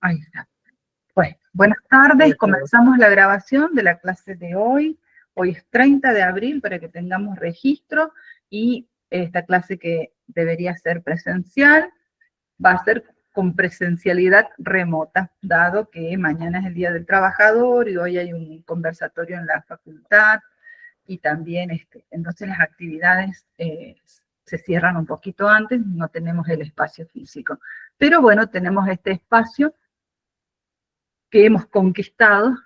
Ahí está. Bueno, buenas tardes. Comenzamos la grabación de la clase de hoy. Hoy es 30 de abril para que tengamos registro y esta clase que debería ser presencial va a ser con presencialidad remota, dado que mañana es el Día del Trabajador y hoy hay un conversatorio en la facultad y también entonces las actividades se cierran un poquito antes, no tenemos el espacio físico. Pero bueno, tenemos este espacio que hemos conquistado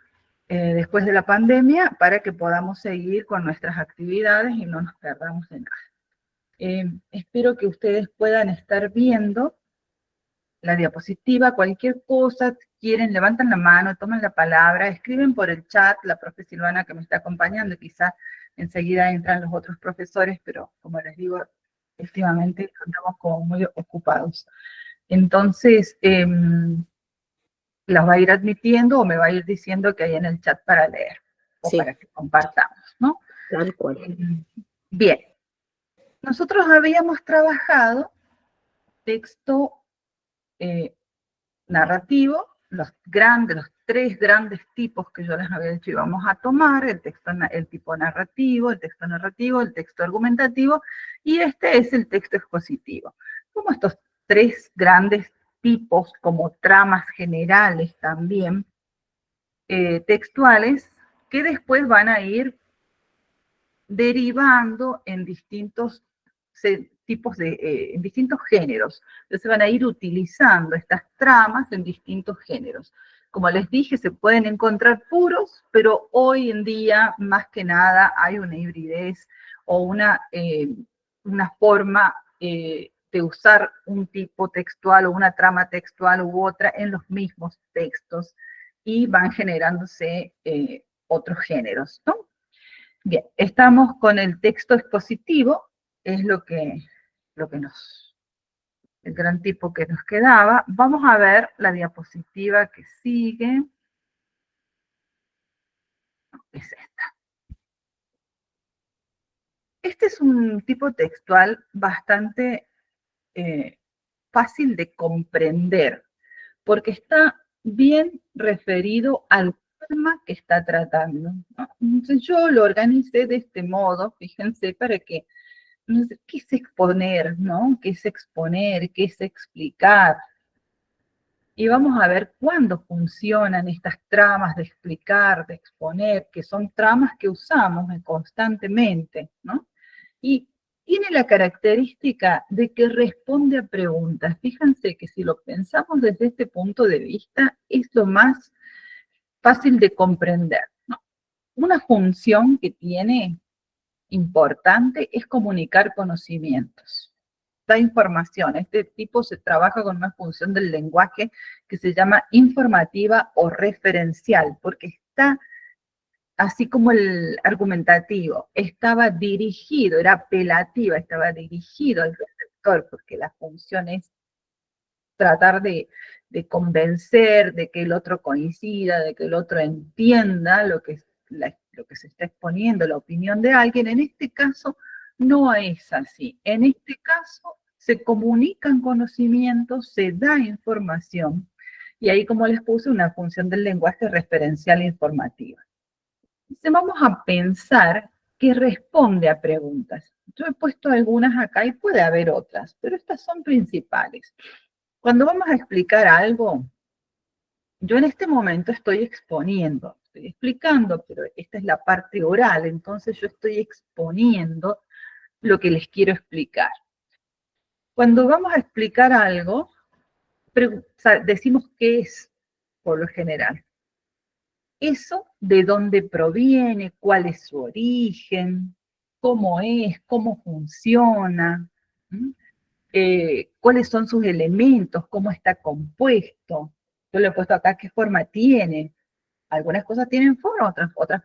después de la pandemia para que podamos seguir con nuestras actividades y no nos perdamos en nada. Espero que ustedes puedan estar viendo la diapositiva, cualquier cosa, si quieren, levantan la mano, toman la palabra, escriben por el chat, la profe Silvana que me está acompañando, quizá enseguida entran los otros profesores, pero como les digo, últimamente andamos como muy ocupados. Entonces, las va a ir admitiendo o me va a ir diciendo que hay en el chat para leer o para que compartamos, ¿no? Tal cual. Bien. Nosotros habíamos trabajado texto narrativo, los tres grandes tipos que yo les había dicho íbamos a tomar, el tipo narrativo, el texto argumentativo, y este es el texto expositivo. Como estos tres grandes tipos, como tramas generales también, textuales, que después van a ir derivando en distintos tipos en distintos géneros. Entonces van a ir utilizando estas tramas en distintos géneros. Como les dije, se pueden encontrar puros, pero hoy en día, más que nada, hay una hibridez o una forma de usar un tipo textual o una trama textual u otra en los mismos textos y van generándose otros géneros, ¿no? Bien, estamos con el texto expositivo, es el gran tipo que nos quedaba. Vamos a ver la diapositiva que sigue. Es esta. Este es un tipo textual bastante fácil de comprender, porque está bien referido al tema que está tratando, ¿no? Entonces yo lo organicé de este modo, fíjense, para que no sé, ¿qué es exponer, no? ¿Qué es exponer? ¿Qué es explicar? Y vamos a ver cuándo funcionan estas tramas de explicar, de exponer, que son tramas que usamos constantemente, ¿no? Y tiene la característica de que responde a preguntas. Fíjense que si lo pensamos desde este punto de vista, es lo más fácil de comprender, ¿no? Una función que tiene importante es comunicar conocimientos. Da información. Este tipo se trabaja con una función del lenguaje que se llama informativa o referencial, porque está, así como el argumentativo, estaba dirigido, era apelativa, estaba dirigido al receptor, porque la función es tratar de convencer, de que el otro coincida, de que el otro entienda lo que se está exponiendo, la opinión de alguien. En este caso no es así. En este caso se comunican conocimientos, se da información, y ahí, como les puse, una función del lenguaje referencial e informativa. Entonces vamos a pensar que responde a preguntas. Yo he puesto algunas acá y puede haber otras, pero estas son principales. Cuando vamos a explicar algo, yo en este momento estoy exponiendo, estoy explicando, pero esta es la parte oral, entonces yo estoy exponiendo lo que les quiero explicar. Cuando vamos a explicar algo, decimos qué es, por lo general. Eso, de dónde proviene, cuál es su origen, cómo es, cómo funciona, cuáles son sus elementos, cómo está compuesto. Yo le he puesto acá qué forma tiene. Algunas cosas tienen forma, otras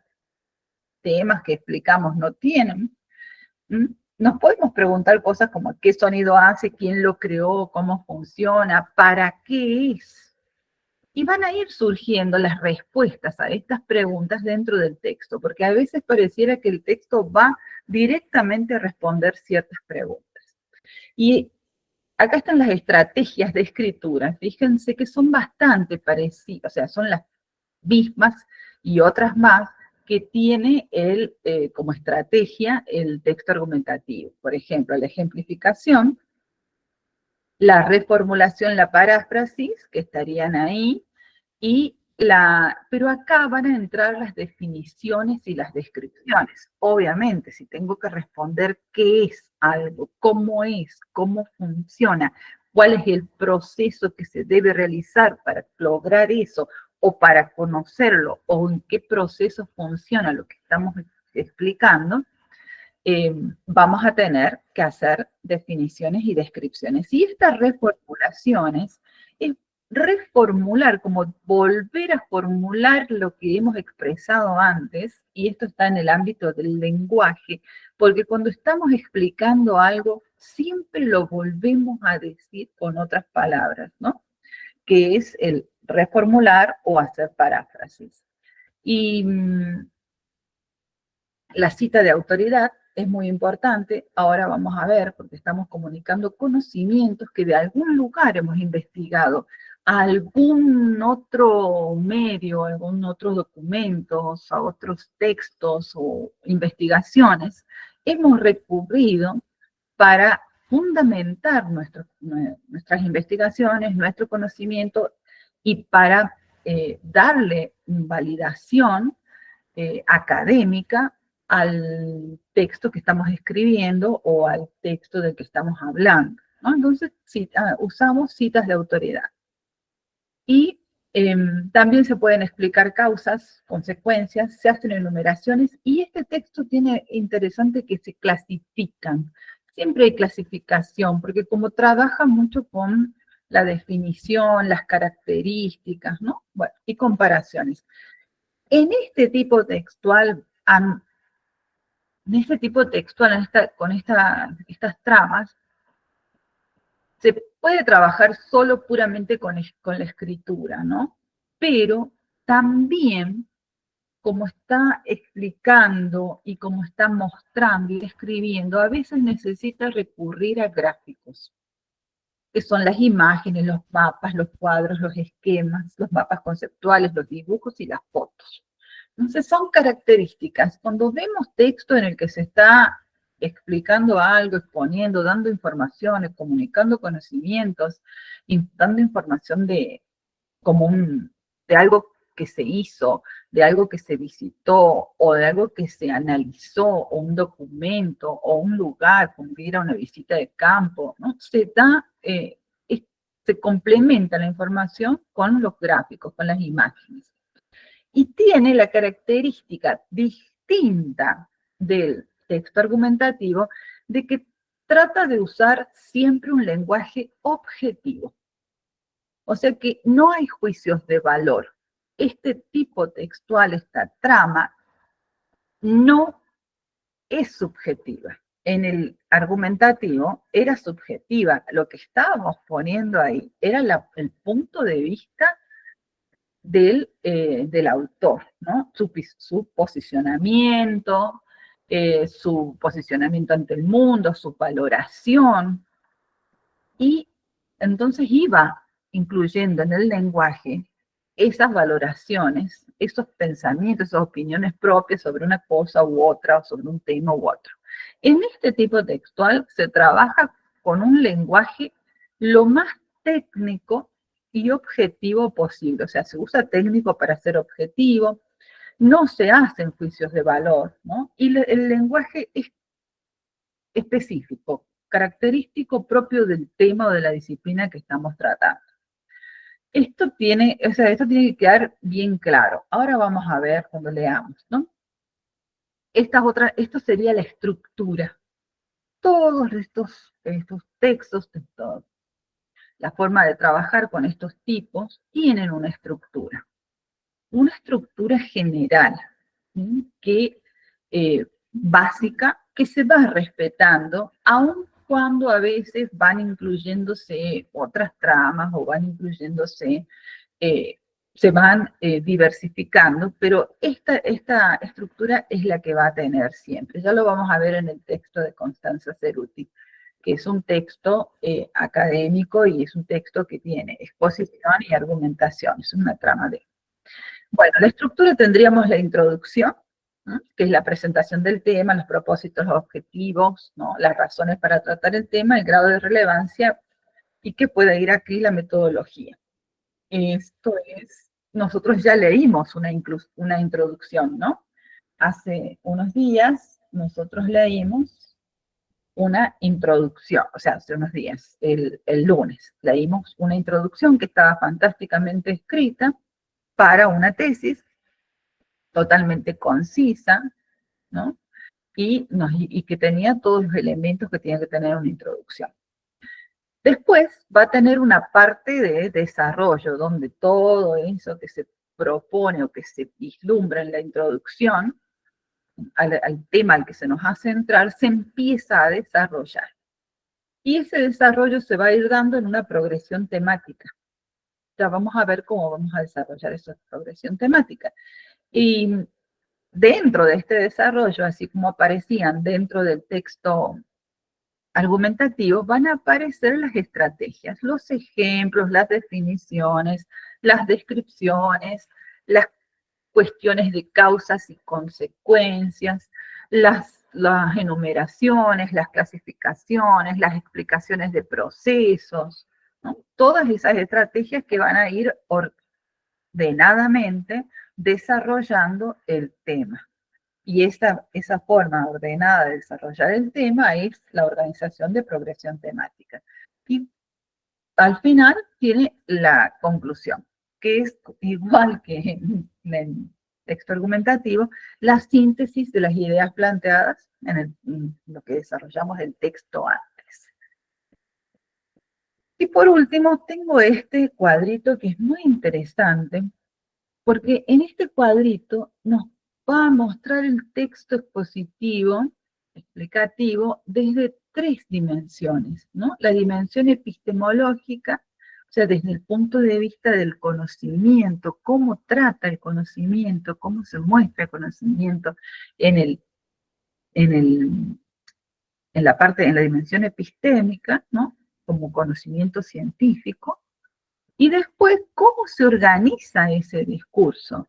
temas que explicamos no tienen. Nos podemos preguntar cosas como qué sonido hace, quién lo creó, cómo funciona, para qué es. Y van a ir surgiendo las respuestas a estas preguntas dentro del texto, porque a veces pareciera que el texto va directamente a responder ciertas preguntas. Y acá están las estrategias de escritura. Fíjense que son bastante parecidas, o sea, son las mismas y otras más que tiene como estrategia el texto argumentativo. Por ejemplo, la ejemplificación, la reformulación, la paráfrasis, que estarían ahí, pero acá van a entrar las definiciones y las descripciones. Obviamente, si tengo que responder qué es algo, cómo funciona, cuál es el proceso que se debe realizar para lograr eso, o para conocerlo, o en qué proceso funciona lo que estamos explicando, vamos a tener que hacer definiciones y descripciones. Y estas reformulaciones es reformular, como volver a formular lo que hemos expresado antes, y esto está en el ámbito del lenguaje, porque cuando estamos explicando algo, siempre lo volvemos a decir con otras palabras, ¿no? Que es el reformular o hacer paráfrasis. Y la cita de autoridad es muy importante. Ahora vamos a ver, porque estamos comunicando conocimientos que de algún lugar hemos investigado, algún otro medio, algún otro documentos, a otros textos o investigaciones, hemos recurrido para fundamentar nuestras investigaciones, nuestro conocimiento y para darle validación académica al texto que estamos escribiendo o al texto del que estamos hablando, ¿no? Entonces, usamos citas de autoridad. Y también se pueden explicar causas, consecuencias, se hacen enumeraciones, y este texto tiene interesante que se clasifican. Siempre hay clasificación, porque como trabaja mucho con la definición, las características, ¿no? Bueno, y comparaciones. En este tipo textual, con estas tramas, se puede trabajar solo puramente con la escritura, ¿no? Pero también, como está explicando y como está mostrando y escribiendo, a veces necesita recurrir a gráficos, que son las imágenes, los mapas, los cuadros, los esquemas, los mapas conceptuales, los dibujos y las fotos. Entonces son características. Cuando vemos texto en el que se está explicando algo, exponiendo, dando informaciones, comunicando conocimientos, dando información de algo que se hizo, de algo que se visitó, o de algo que se analizó, o un documento, o un lugar, como ir a una visita de campo, ¿no? Se complementa la información con los gráficos, con las imágenes. Y tiene la característica distinta del texto argumentativo de que trata de usar siempre un lenguaje objetivo. O sea que no hay juicios de valor. Este tipo textual, esta trama, no es subjetiva. En el argumentativo era subjetiva. Lo que estábamos poniendo ahí era el punto de vista del autor, ¿no? Su posicionamiento ante el mundo, su valoración, y entonces iba incluyendo en el lenguaje esas valoraciones, esos pensamientos, esas opiniones propias sobre una cosa u otra, o sobre un tema u otro. En este tipo textual se trabaja con un lenguaje lo más técnico y objetivo posible. O sea, se usa técnico para ser objetivo, no se hacen juicios de valor, ¿no? Y el lenguaje es específico, característico propio del tema o de la disciplina que estamos tratando. Esto tiene que quedar bien claro. Ahora vamos a ver cuando leamos, ¿no? Esto sería la estructura. Todos estos textos, la forma de trabajar con estos tipos, tienen una estructura general, ¿sí? Básica, que se va respetando, aun cuando a veces van incluyéndose otras tramas o van incluyéndose, se van diversificando, pero esta estructura es la que va a tener siempre. Ya lo vamos a ver en el texto de Constanza Ceruti. que es un texto académico y es un texto que tiene exposición y argumentación, es una trama de... Bueno, la estructura tendríamos la introducción, ¿no?, que es la presentación del tema, los propósitos, los objetivos, ¿no?, las razones para tratar el tema, el grado de relevancia y que puede ir aquí la metodología. Esto es, nosotros ya leímos una introducción, ¿no? Hace unos días nosotros leímos una introducción, o sea, hace unos días, el lunes, leímos una introducción que estaba fantásticamente escrita para una tesis totalmente concisa, ¿no? Y que tenía todos los elementos que tiene que tener una introducción. Después va a tener una parte de desarrollo, donde todo eso que se propone o que se vislumbra en la introducción al tema al que se nos hace entrar, se empieza a desarrollar. Y ese desarrollo se va a ir dando en una progresión temática. Ya vamos a ver cómo vamos a desarrollar esa progresión temática. Y dentro de este desarrollo, así como aparecían dentro del texto argumentativo, van a aparecer las estrategias, los ejemplos, las definiciones, las descripciones, las cuestiones de causas y consecuencias, las enumeraciones, las clasificaciones, las explicaciones de procesos, ¿no? Todas esas estrategias que van a ir ordenadamente desarrollando el tema. Y esa forma ordenada de desarrollar el tema es la organización de progresión temática. Y al final tiene la conclusión, que es igual que en el texto argumentativo, la síntesis de las ideas planteadas en lo que desarrollamos el texto antes. Y por último, tengo este cuadrito que es muy interesante, porque en este cuadrito nos va a mostrar el texto expositivo, explicativo, desde 3 dimensiones, ¿no? La dimensión epistemológica, o sea, desde el punto de vista del conocimiento, cómo trata el conocimiento, cómo se muestra el conocimiento en la dimensión epistémica, ¿no?, como conocimiento científico. Y después, ¿cómo se organiza ese discurso?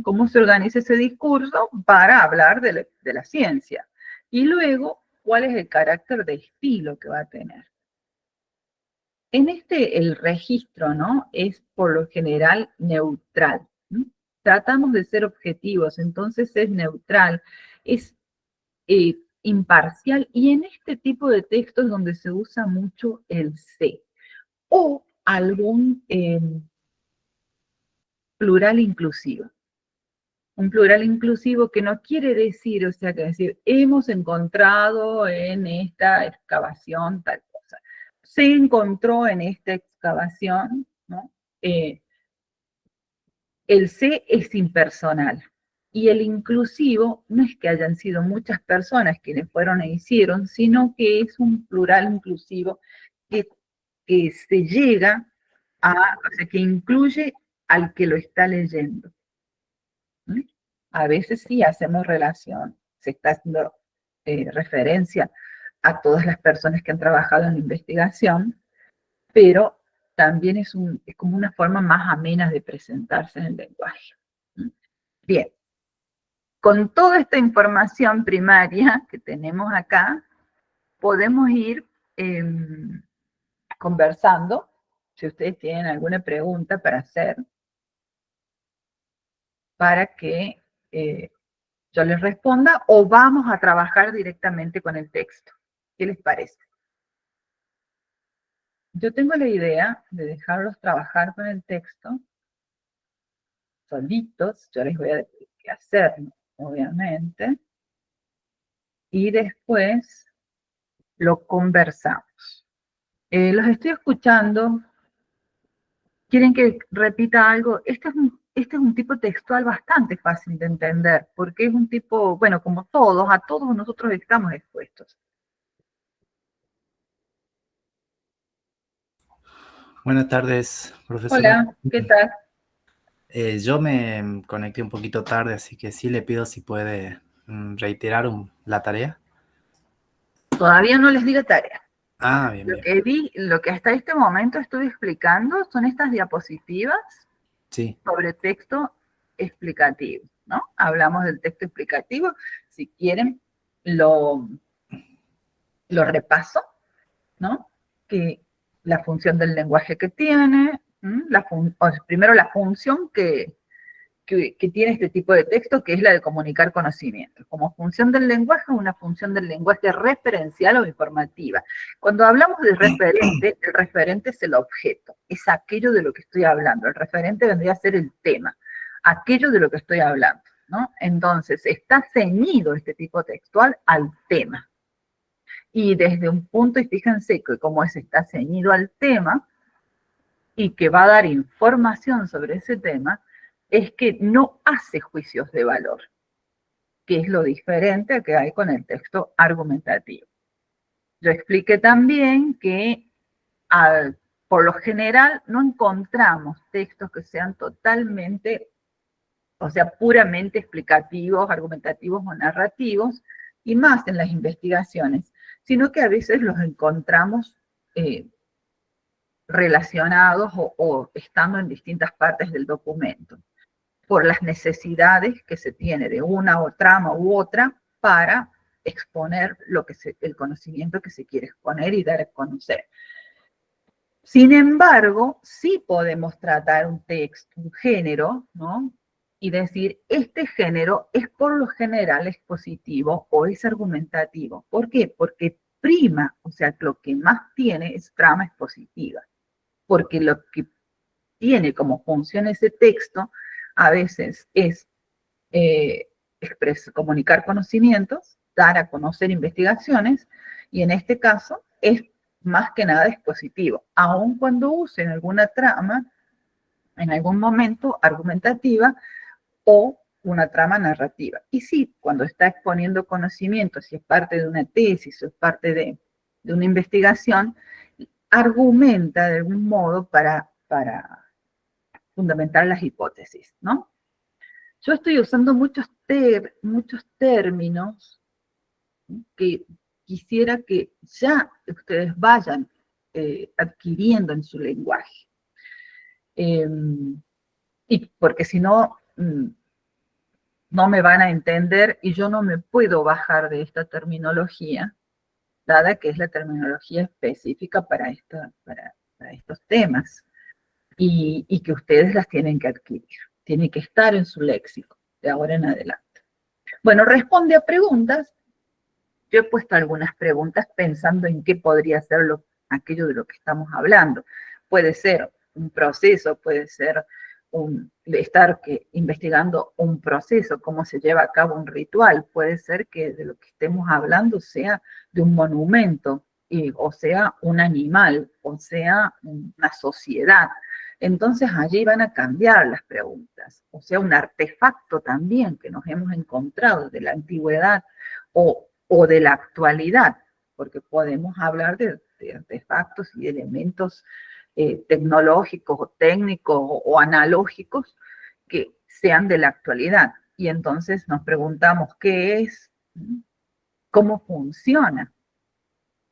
¿Cómo se organiza ese discurso para hablar de la ciencia? Y luego, ¿cuál es el carácter de estilo que va a tener? En el registro, ¿no?, es por lo general neutral, ¿no? Tratamos de ser objetivos, entonces es neutral, es imparcial, y en este tipo de textos donde se usa mucho el se, o algún plural inclusivo. Un plural inclusivo que no quiere decir, o sea, que decir, hemos encontrado en esta excavación tal cosa. Se encontró en esta excavación, ¿no? El se es impersonal. Y el inclusivo no es que hayan sido muchas personas quienes fueron e hicieron, sino que es un plural inclusivo que, que se llega a, o sea, que incluye al que lo está leyendo. A veces sí hacemos relación, se está haciendo referencia a todas las personas que han trabajado en la investigación, pero también es como una forma más amena de presentarse en el lenguaje. Bien, con toda esta información primaria que tenemos acá, podemos ir conversando. Si ustedes tienen alguna pregunta para hacer, para que yo les responda, o vamos a trabajar directamente con el texto. ¿Qué les parece? Yo tengo la idea de dejarlos trabajar con el texto solitos. Yo les voy a decir qué hacer, obviamente, y después lo conversamos. Los estoy escuchando. ¿Quieren que repita algo? Este es un tipo textual bastante fácil de entender, porque es un tipo, bueno, como todos, a todos nosotros estamos expuestos. Buenas tardes, profesora. Hola, ¿qué tal? Yo me conecté un poquito tarde, así que sí le pido si puede reiterar la tarea. Todavía no les di la tarea. Ah, bien, bien. Lo que hasta este momento estuve explicando son estas diapositivas Sí. sobre texto explicativo, ¿no? Hablamos del texto explicativo. Si quieren, lo, lo repaso, ¿no? Que la función del lenguaje que tiene, primero la función que tiene este tipo de texto, que es la de comunicar conocimiento. Como función del lenguaje, una función del lenguaje referencial o informativa. Cuando hablamos de referente, el referente es el objeto, es aquello de lo que estoy hablando. El referente vendría a ser el tema, aquello de lo que estoy hablando, ¿no? Entonces, está ceñido este tipo textual al tema. Y desde un punto, y fíjense que como está ceñido al tema, y que va a dar información sobre ese tema, es que no hace juicios de valor, que es lo diferente que hay con el texto argumentativo. Yo expliqué también que por lo general no encontramos textos que sean totalmente, o sea, puramente explicativos, argumentativos o narrativos, y más en las investigaciones, sino que a veces los encontramos relacionados o estando en distintas partes del documento, por las necesidades que se tiene de una o trama u otra para exponer el conocimiento que se quiere exponer y dar a conocer. Sin embargo, sí podemos tratar un texto, un género, ¿no? Y decir, este género es por lo general expositivo o es argumentativo. ¿Por qué? Porque prima, o sea, lo que más tiene es trama expositiva. Porque lo que tiene como función ese texto a veces es comunicar conocimientos, dar a conocer investigaciones, y en este caso es más que nada expositivo, aun cuando usen alguna trama en algún momento argumentativa o una trama narrativa. Y sí, cuando está exponiendo conocimientos, si es parte de una tesis o es parte de una investigación, argumenta de algún modo para fundamentar las hipótesis, ¿no? Yo estoy usando muchos términos que quisiera que ya ustedes vayan adquiriendo en su lenguaje. Y porque si no, no me van a entender y yo no me puedo bajar de esta terminología, dada que es la terminología específica para estos temas y que ustedes las tienen que adquirir. Tiene que estar en su léxico de ahora en adelante. Bueno, responde a preguntas. Yo he puesto algunas preguntas pensando en qué podría ser aquello de lo que estamos hablando. Puede ser un proceso, puede ser estar investigando un proceso, cómo se lleva a cabo un ritual, puede ser que de lo que estemos hablando sea de un monumento, o sea un animal, o sea una sociedad. Entonces allí van a cambiar las preguntas, o sea un artefacto también que nos hemos encontrado de la antigüedad o de la actualidad, porque podemos hablar de artefactos y elementos tecnológicos o técnicos o analógicos que sean de la actualidad. Y entonces nos preguntamos qué es, cómo funciona,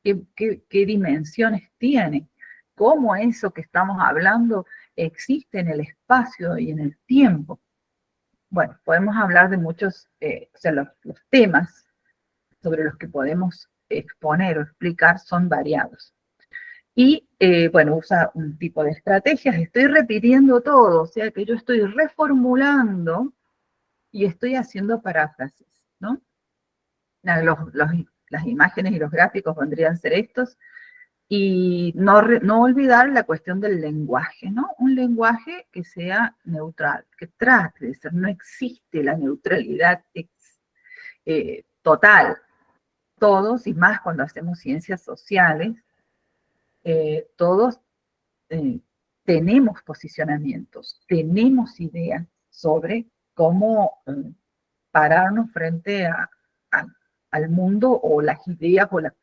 qué dimensiones tiene, cómo eso que estamos hablando existe en el espacio y en el tiempo. Bueno, podemos hablar de muchos, o sea, los temas sobre los que podemos exponer o explicar son variados. Y bueno, usa un tipo de estrategias. Estoy repitiendo todo, o sea que yo estoy reformulando y estoy haciendo paráfrasis, ¿no? Las imágenes y los gráficos vendrían a ser estos. Y no olvidar la cuestión del lenguaje, ¿no? Un lenguaje que sea neutral, que trate de ser, no existe la neutralidad total. Todos, y más cuando hacemos ciencias sociales, todos tenemos posicionamientos, tenemos ideas sobre cómo pararnos frente al mundo o las ideas o las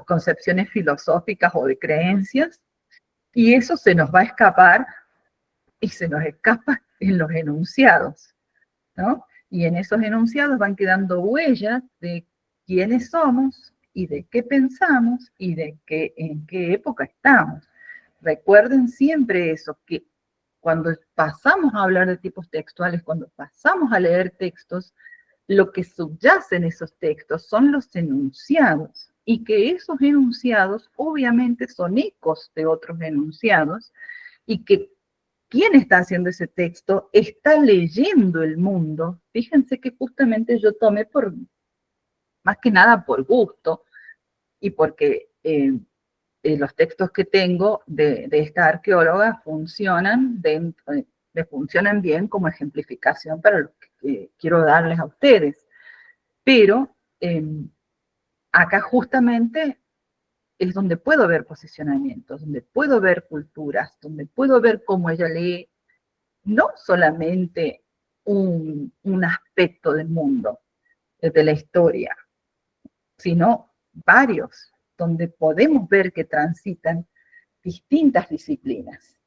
concepciones filosóficas o de creencias, y eso se nos va a escapar y se nos escapa en los enunciados, ¿no? Y en esos enunciados van quedando huellas de quiénes somos y de qué pensamos y de qué, en qué época estamos. Recuerden siempre eso, que cuando pasamos a hablar de tipos textuales, cuando pasamos a leer textos, lo que subyace en esos textos son los enunciados, y que esos enunciados obviamente son ecos de otros enunciados, y que quien está haciendo ese texto está leyendo el mundo. Fíjense que justamente yo tomé más que nada por gusto, y porque los textos que tengo de esta arqueóloga funcionan bien como ejemplificación para lo que quiero darles a ustedes. Pero acá justamente es donde puedo ver posicionamientos, donde puedo ver culturas, donde puedo ver cómo ella lee no solamente un aspecto del mundo, de la historia, sino varios, donde podemos ver que transitan distintas disciplinas,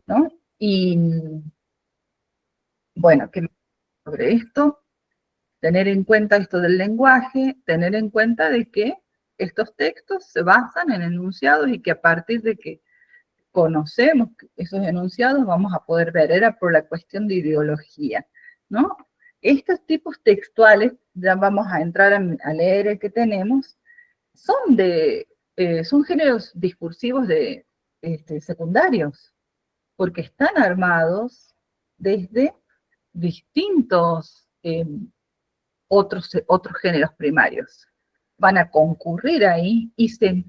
¿no? Y bueno, que sobre esto, tener en cuenta esto del lenguaje, tener en cuenta de que estos textos se basan en enunciados y que a partir de que conocemos esos enunciados vamos a poder ver, era por la cuestión de ideología, ¿no? Estos tipos textuales, ya vamos a entrar a leer el que tenemos, son géneros discursivos secundarios, porque están armados desde distintos otros géneros primarios. Van a concurrir ahí y se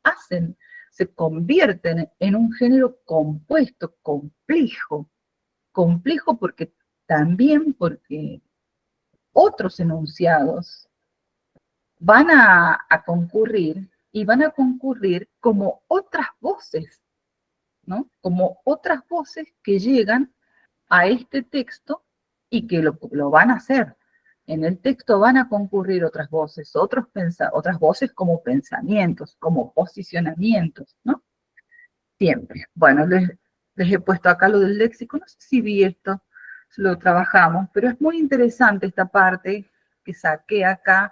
hacen, se convierten en un género compuesto, complejo porque otros enunciados van a concurrir, y van a concurrir como otras voces, ¿no? Como otras voces que llegan a este texto y que lo van a hacer. En el texto van a concurrir otras voces, otras voces como pensamientos, como posicionamientos, ¿no? Siempre. Bueno, les he puesto acá lo del léxico, no sé si vi esto, si lo trabajamos, pero es muy interesante esta parte que saqué acá,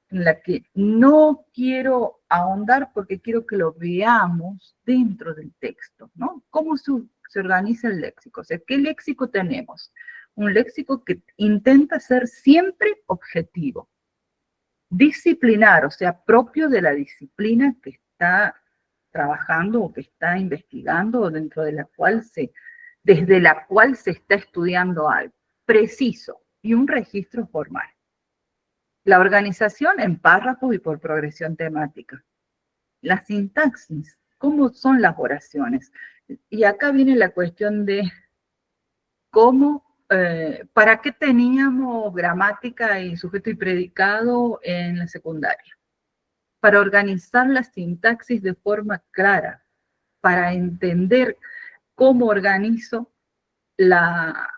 en la que no quiero ahondar porque quiero que lo veamos dentro del texto, ¿no? ¿Cómo se organiza el léxico? O sea, ¿qué léxico tenemos? Un léxico que intenta ser siempre objetivo, disciplinar, o sea, propio de la disciplina que está trabajando o que está investigando o desde la cual se está estudiando algo, preciso y un registro formal. La organización en párrafos y por progresión temática. La sintaxis, ¿cómo son las oraciones? Y acá viene la cuestión de ¿para qué teníamos gramática y sujeto y predicado en la secundaria? Para organizar la sintaxis de forma clara, para entender cómo organizo la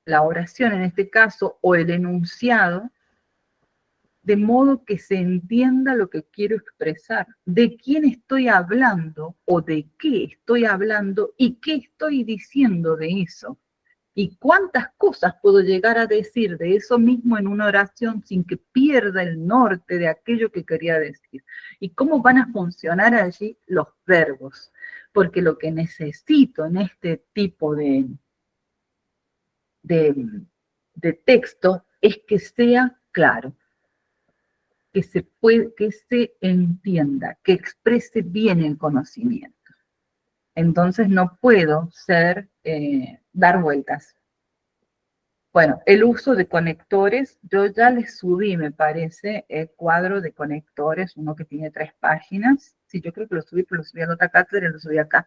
oración en este caso, o el enunciado, de modo que se entienda lo que quiero expresar, de quién estoy hablando o de qué estoy hablando y qué estoy diciendo de eso. Y cuántas cosas puedo llegar a decir de eso mismo en una oración sin que pierda el norte de aquello que quería decir. Y cómo van a funcionar allí los verbos. Porque lo que necesito en este tipo de texto es que sea claro, que se entienda, que exprese bien el conocimiento. Entonces no puedo dar vueltas. Bueno, el uso de conectores, yo ya les subí, me parece, el cuadro de conectores, uno que tiene 3 páginas. Sí, yo creo que lo subí, pero lo subí a la otra cátedra y lo subí acá,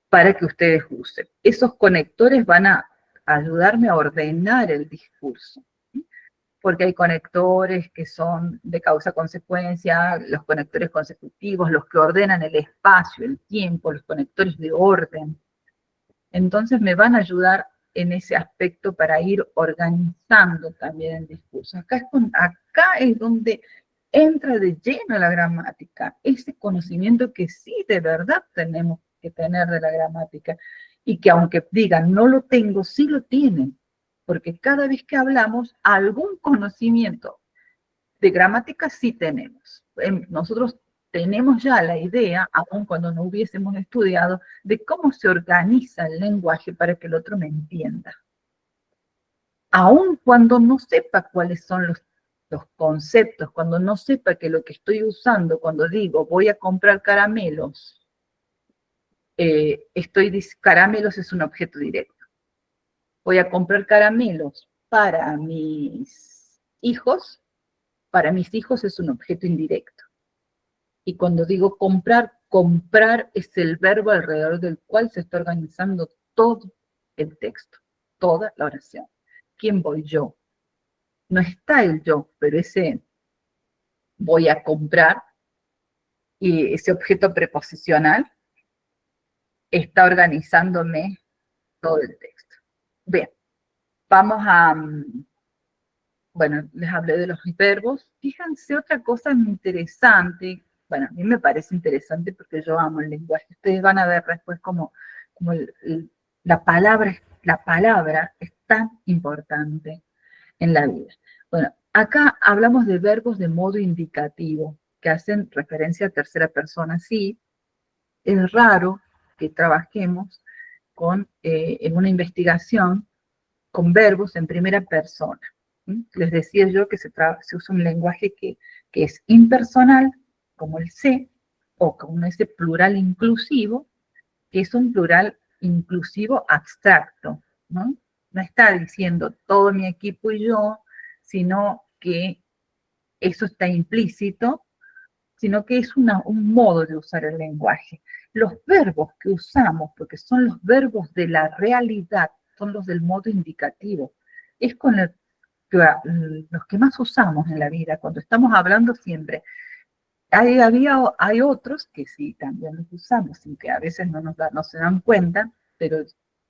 para que ustedes usen. Esos conectores van a ayudarme a ordenar el discurso, ¿sí? Porque hay conectores que son de causa-consecuencia, los conectores consecutivos, los que ordenan el espacio, el tiempo, los conectores de orden. Entonces me van a ayudar en ese aspecto para ir organizando también el discurso. Acá es donde entra de lleno la gramática, ese conocimiento que sí de verdad tenemos que tener de la gramática, y que aunque digan no lo tengo, sí lo tienen, porque cada vez que hablamos, algún conocimiento De gramática sí tenemos. Nosotros tenemos ya la idea, aun cuando no hubiésemos estudiado, de cómo se organiza el lenguaje para que el otro me entienda. Aun cuando no sepa cuáles son los conceptos, cuando no sepa que lo que estoy usando, cuando digo voy a comprar caramelos, caramelos es un objeto directo. Voy a comprar caramelos para mis hijos es un objeto indirecto. Y cuando digo comprar, comprar es el verbo alrededor del cual se está organizando todo el texto, toda la oración. ¿Quién voy? Yo. No está el yo, pero ese voy a comprar y ese objeto preposicional está organizándome todo el texto. Bien, vamos a, bueno, les hablé de los verbos. Fíjense otra cosa interesante, bueno, a mí me parece interesante porque yo amo el lenguaje. Ustedes van a ver después como la palabra es tan importante en la vida. Bueno, acá hablamos de verbos de modo indicativo, que hacen referencia a tercera persona. Sí, es raro que trabajemos en una investigación con verbos en primera persona. Les decía yo que se usa un lenguaje que es impersonal, como el C, o como ese plural inclusivo, que es un plural inclusivo abstracto, ¿no? No está diciendo todo mi equipo y yo, sino que eso está implícito, sino que es un modo de usar el lenguaje. Los verbos que usamos, porque son los verbos de la realidad, son los del modo indicativo, es con los que más usamos en la vida, cuando estamos hablando siempre. Hay otros que sí también los usamos, sin que a veces no se dan cuenta, pero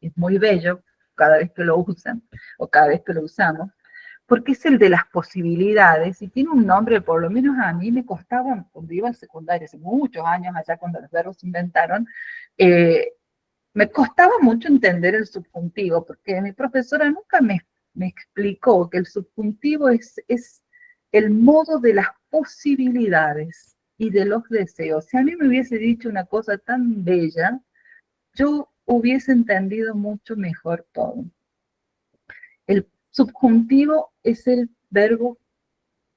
es muy bello cada vez que lo usan o cada vez que lo usamos, porque es el de las posibilidades y tiene un nombre, por lo menos a mí me costaba, cuando iba al secundario, hace muchos años allá cuando los verbos se inventaron, me costaba mucho entender el subjuntivo, porque mi profesora nunca me explicó que el subjuntivo es el modo de las posibilidades y de los deseos. Si a mí me hubiese dicho una cosa tan bella, yo hubiese entendido mucho mejor todo. El subjuntivo es el verbo,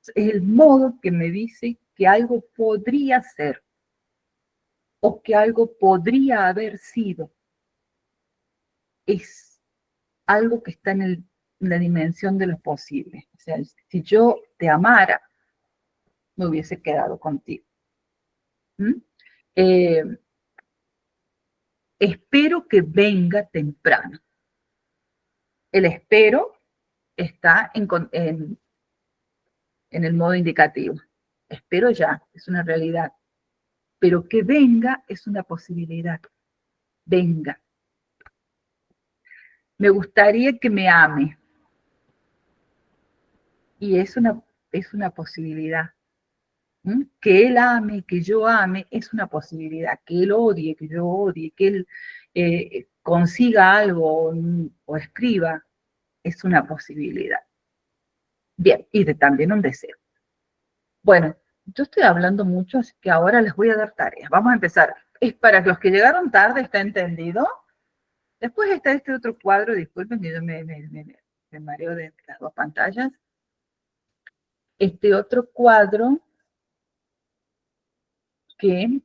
es el modo que me dice que algo podría ser o que algo podría haber sido. Es algo que está en la dimensión de lo posible. O sea, si yo te amara, me hubiese quedado contigo. Espero que venga temprano. El espero está en el modo indicativo. Espero ya, es una realidad. Pero que venga es una posibilidad. Venga. Me gustaría que me ame. Y es una posibilidad. Que él ame, que yo ame, es una posibilidad. Que él odie, que yo odie, que él consiga algo o escriba, es una posibilidad. Bien, y también un deseo. Bueno, yo estoy hablando mucho, así que ahora les voy a dar tareas. Vamos a empezar. Es para los que llegaron tarde, ¿está entendido? Después está este otro cuadro, disculpen que yo me mareo de las dos pantallas. Este otro cuadro que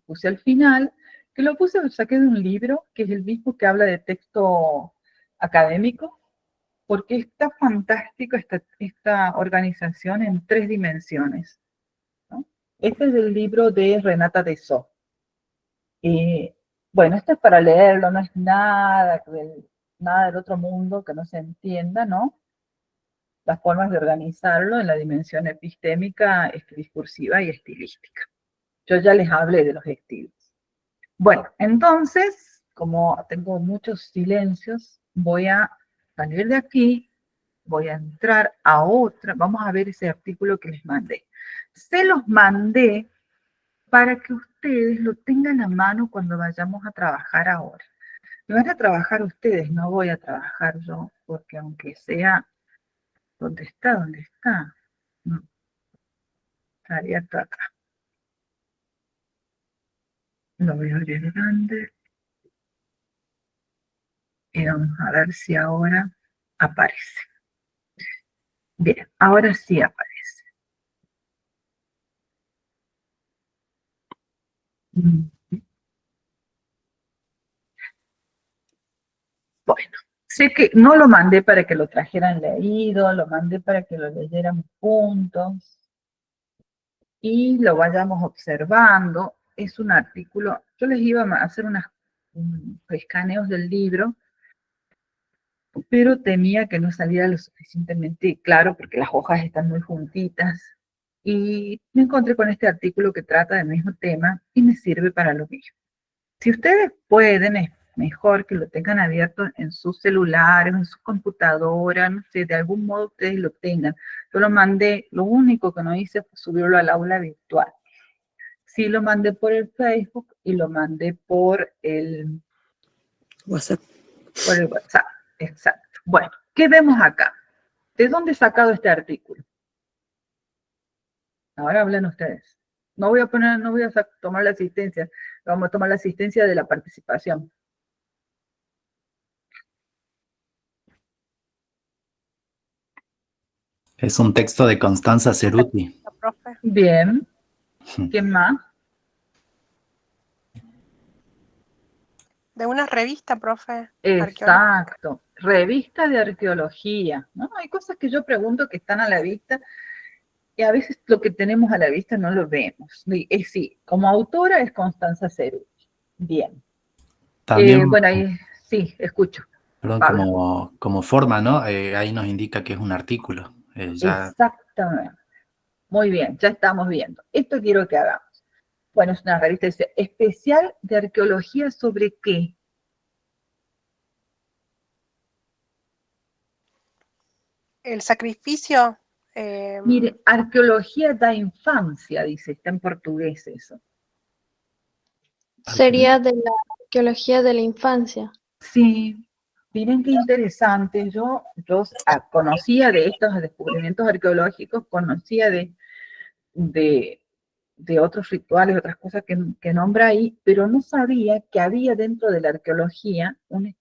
puse al final, que lo saqué de un libro, que es el mismo que habla de texto académico, porque está fantástico esta organización en 3 dimensiones, ¿no? Este es del libro de Renata Dessau. Bueno, esto es para leerlo, no es nada del otro mundo que no se entienda, ¿no? Las formas de organizarlo en la dimensión epistémica, discursiva y estilística. Yo ya les hablé de los estilos. Bueno, entonces, como tengo muchos silencios, voy a salir de aquí, voy a entrar a otra, vamos a ver ese artículo que les mandé. Se los mandé para que ustedes lo tengan a mano cuando vayamos a trabajar ahora. Me van a trabajar ustedes, no voy a trabajar yo, porque aunque sea, ¿dónde está? ¿Dónde está? No, abierto acá. Lo voy a abrir grande. Y vamos a ver si ahora aparece. Bien, ahora sí aparece. Bueno, sé que no lo mandé para que lo trajeran leído, lo mandé para que lo leyéramos juntos y lo vayamos observando. Es un artículo, yo les iba a hacer unos escaneos del libro, pero temía que no saliera lo suficientemente claro porque las hojas están muy juntitas. Y me encontré con este artículo que trata del mismo tema y me sirve para lo mismo. Si ustedes pueden, es mejor que lo tengan abierto en sus celulares, en su computadora, no sé, de algún modo ustedes lo tengan. Yo lo mandé, lo único que no hice fue subirlo al aula virtual. Sí lo mandé por el Facebook y lo mandé por el WhatsApp. Por el WhatsApp, exacto. Bueno, ¿qué vemos acá? ¿De dónde he sacado este artículo? Ahora hablan ustedes. No voy a tomar la asistencia, vamos a tomar la asistencia de la participación. Es un texto de Constanza Ceruti. Bien. ¿Quién más? De una revista, profe. Exacto. Revista de arqueología, ¿no? Hay cosas que yo pregunto que están a la vista y a veces lo que tenemos a la vista no lo vemos. Sí, como autora es Constanza Ceruti. Bien. También, Bueno, ahí sí, escucho. perdón, como forma, ¿no? Ahí nos indica que es un artículo. Exactamente. Muy bien, ya estamos viendo. Esto quiero que hagamos. Bueno, es una revista especial de arqueología sobre qué. El sacrificio. Mire, arqueología da infancia, dice, está en portugués eso. Sería de la arqueología de la infancia. Sí, miren qué interesante. Yo conocía de estos descubrimientos arqueológicos, conocía de otros rituales, otras cosas que nombra ahí, pero no sabía que había dentro de la arqueología una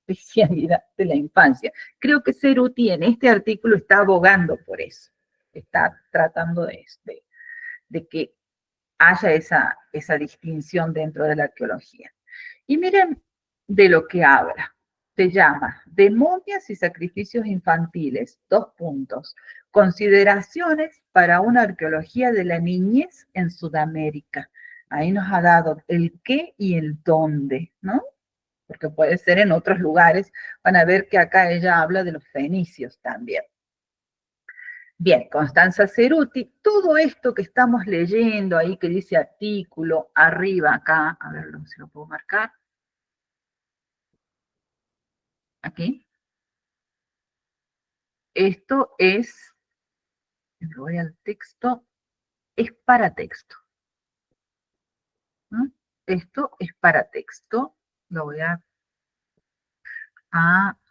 especialidad de la infancia. Creo que Ceruti en este artículo está abogando por eso, está tratando de que haya esa distinción dentro de la arqueología. Y miren de lo que habla. Se llama De momias y sacrificios infantiles, 2 puntos. Consideraciones para una arqueología de la niñez en Sudamérica. Ahí nos ha dado el qué y el dónde, ¿no? Porque puede ser en otros lugares. Van a ver que acá ella habla de los fenicios también. Bien, Constanza Ceruti, todo esto que estamos leyendo ahí, que dice artículo, arriba acá, a ver si lo puedo marcar. Aquí. Esto es, me voy al texto, es para texto. ¿No? Esto es para texto, lo voy a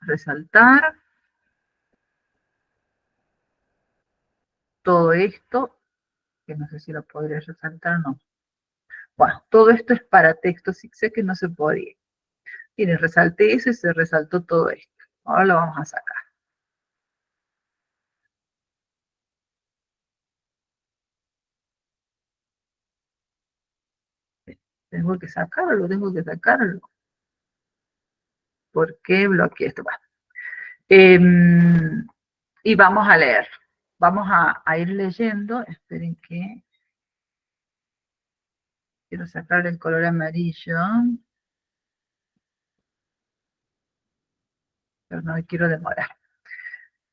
resaltar. Todo esto, que no sé si lo podría resaltar, no. Bueno, todo esto es para texto, sí sé que no se podía. Miren, resalté eso y se resaltó todo esto. Ahora lo vamos a sacar. Tengo que sacarlo. ¿Por qué bloqueé esto? Bueno. Y vamos a leer. Vamos a ir leyendo. Esperen que quiero sacarle el color amarillo. Pero no me quiero demorar.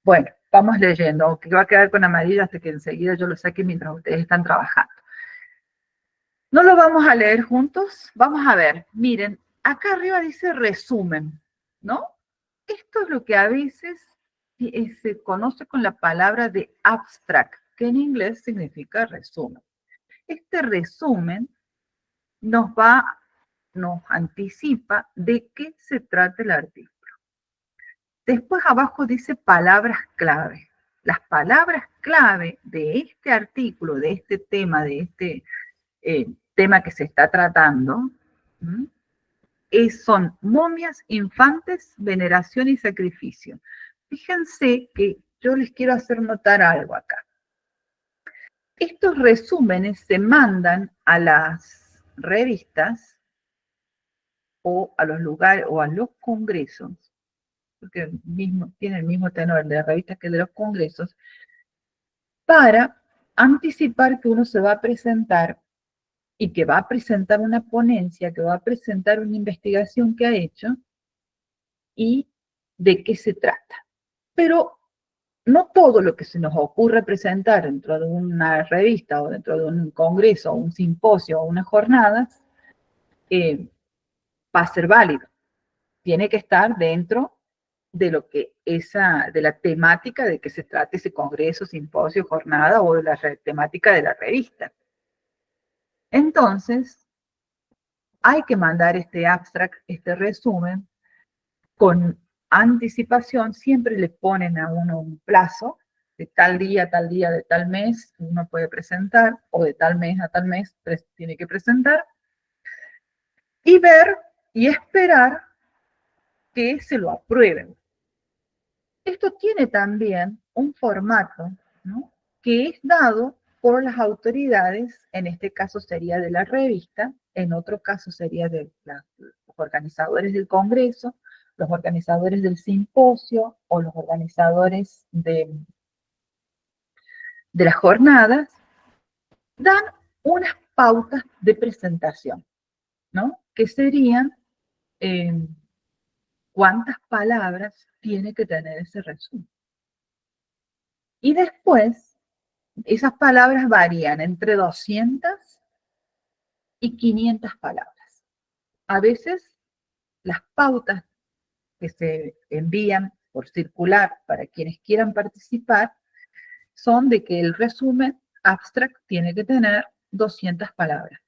Bueno, vamos leyendo. Aunque va a quedar con amarillo hasta que enseguida yo lo saque mientras ustedes están trabajando. No lo vamos a leer juntos. Vamos a ver. Miren, acá arriba dice resumen, ¿no? Esto es lo que a veces se conoce con la palabra de abstract, que en inglés significa resumen. Este resumen nos anticipa de qué se trata el artículo. Después abajo dice palabras clave. las palabras clave de este artículo, de este tema, tema que se está tratando, son momias, infantes, veneración y sacrificio. Fíjense que yo les quiero hacer notar algo acá. Estos resúmenes se mandan a las revistas o a los lugares o a los congresos, porque tiene el mismo tenor de las revistas que de los congresos, para anticipar que uno se va a presentar y que va a presentar una ponencia, que va a presentar una investigación que ha hecho y de qué se trata. Pero no todo lo que se nos ocurre presentar dentro de una revista o dentro de un congreso o un simposio o unas jornadas va a ser válido. Tiene que estar dentro de lo que de la temática de que se trate ese congreso, simposio, jornada o de la temática de la revista. Entonces, hay que mandar este abstract, este resumen, con anticipación. Siempre le ponen a uno un plazo de tal día, de tal mes, uno puede presentar, o de tal mes a tal mes tiene que presentar, y ver y esperar que se lo aprueben. Esto tiene también un formato, ¿no?, que es dado por las autoridades, en este caso sería de la revista, en otro caso sería de los organizadores del congreso, los organizadores del simposio o los organizadores de las jornadas, dan unas pautas de presentación, ¿no?, que serían cuántas palabras tiene que tener ese resumen. Y después, esas palabras varían entre 200 y 500 palabras. A veces, las pautas que se envían por circular para quienes quieran participar son de que el resumen abstract tiene que tener 200 palabras.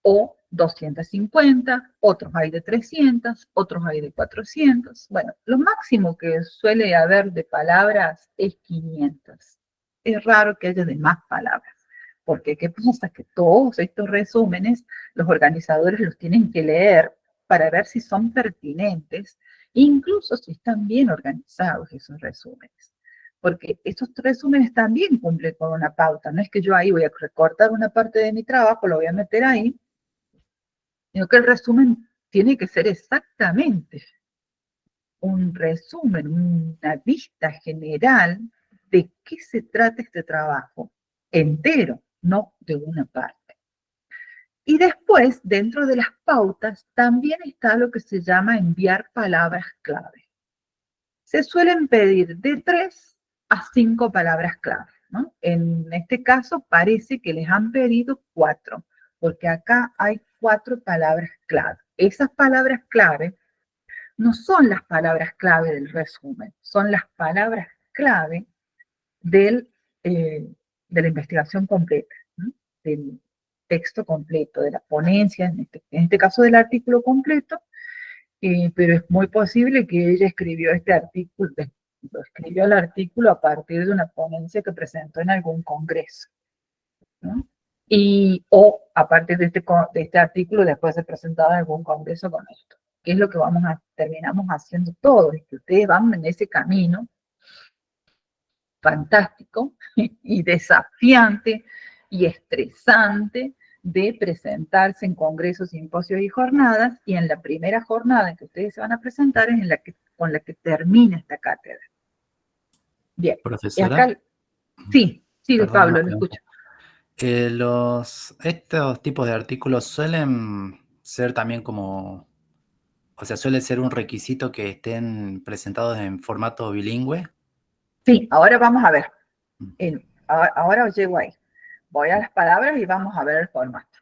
O 250, otros hay de 300, otros hay de 400. Bueno, lo máximo que suele haber de palabras es 500. Es raro que haya de más palabras, porque ¿qué pasa? Que todos estos resúmenes los organizadores los tienen que leer para ver si son pertinentes, incluso si están bien organizados esos resúmenes. Porque estos resúmenes también cumplen con una pauta. No es que yo ahí voy a recortar una parte de mi trabajo, lo voy a meter ahí, sino que el resumen tiene que ser exactamente un resumen, una vista general de qué se trata este trabajo entero, no de una parte. Y después, dentro de las pautas, también está lo que se llama enviar palabras clave. Se suelen pedir de 3 a 5 palabras clave, ¿no? En este caso parece que les han pedido 4, porque acá hay 4 palabras clave. Esas palabras clave no son las palabras clave del resumen, son las palabras clave de la investigación completa, ¿no?, del texto completo, de la ponencia, en este caso del artículo completo, pero es muy posible que ella escribió este artículo, escribió el artículo a partir de una ponencia que presentó en algún congreso, ¿no? O a partir de este artículo después de presentado en algún congreso con esto. ¿Qué es lo que terminamos haciendo todos? Es que ustedes van en ese camino fantástico y desafiante y estresante de presentarse en congresos, simposios y jornadas, y en la primera jornada en que ustedes se van a presentar es con la que termina esta cátedra. Bien. Profesora. Y acá, sí, Perdón, Pablo, lo escucho. Estos tipos de artículos suelen ser también como, o sea, suele ser un requisito que estén presentados en formato bilingüe. Sí, ahora vamos a ver. Ahora os llego ahí. Voy a las palabras y vamos a ver el formato.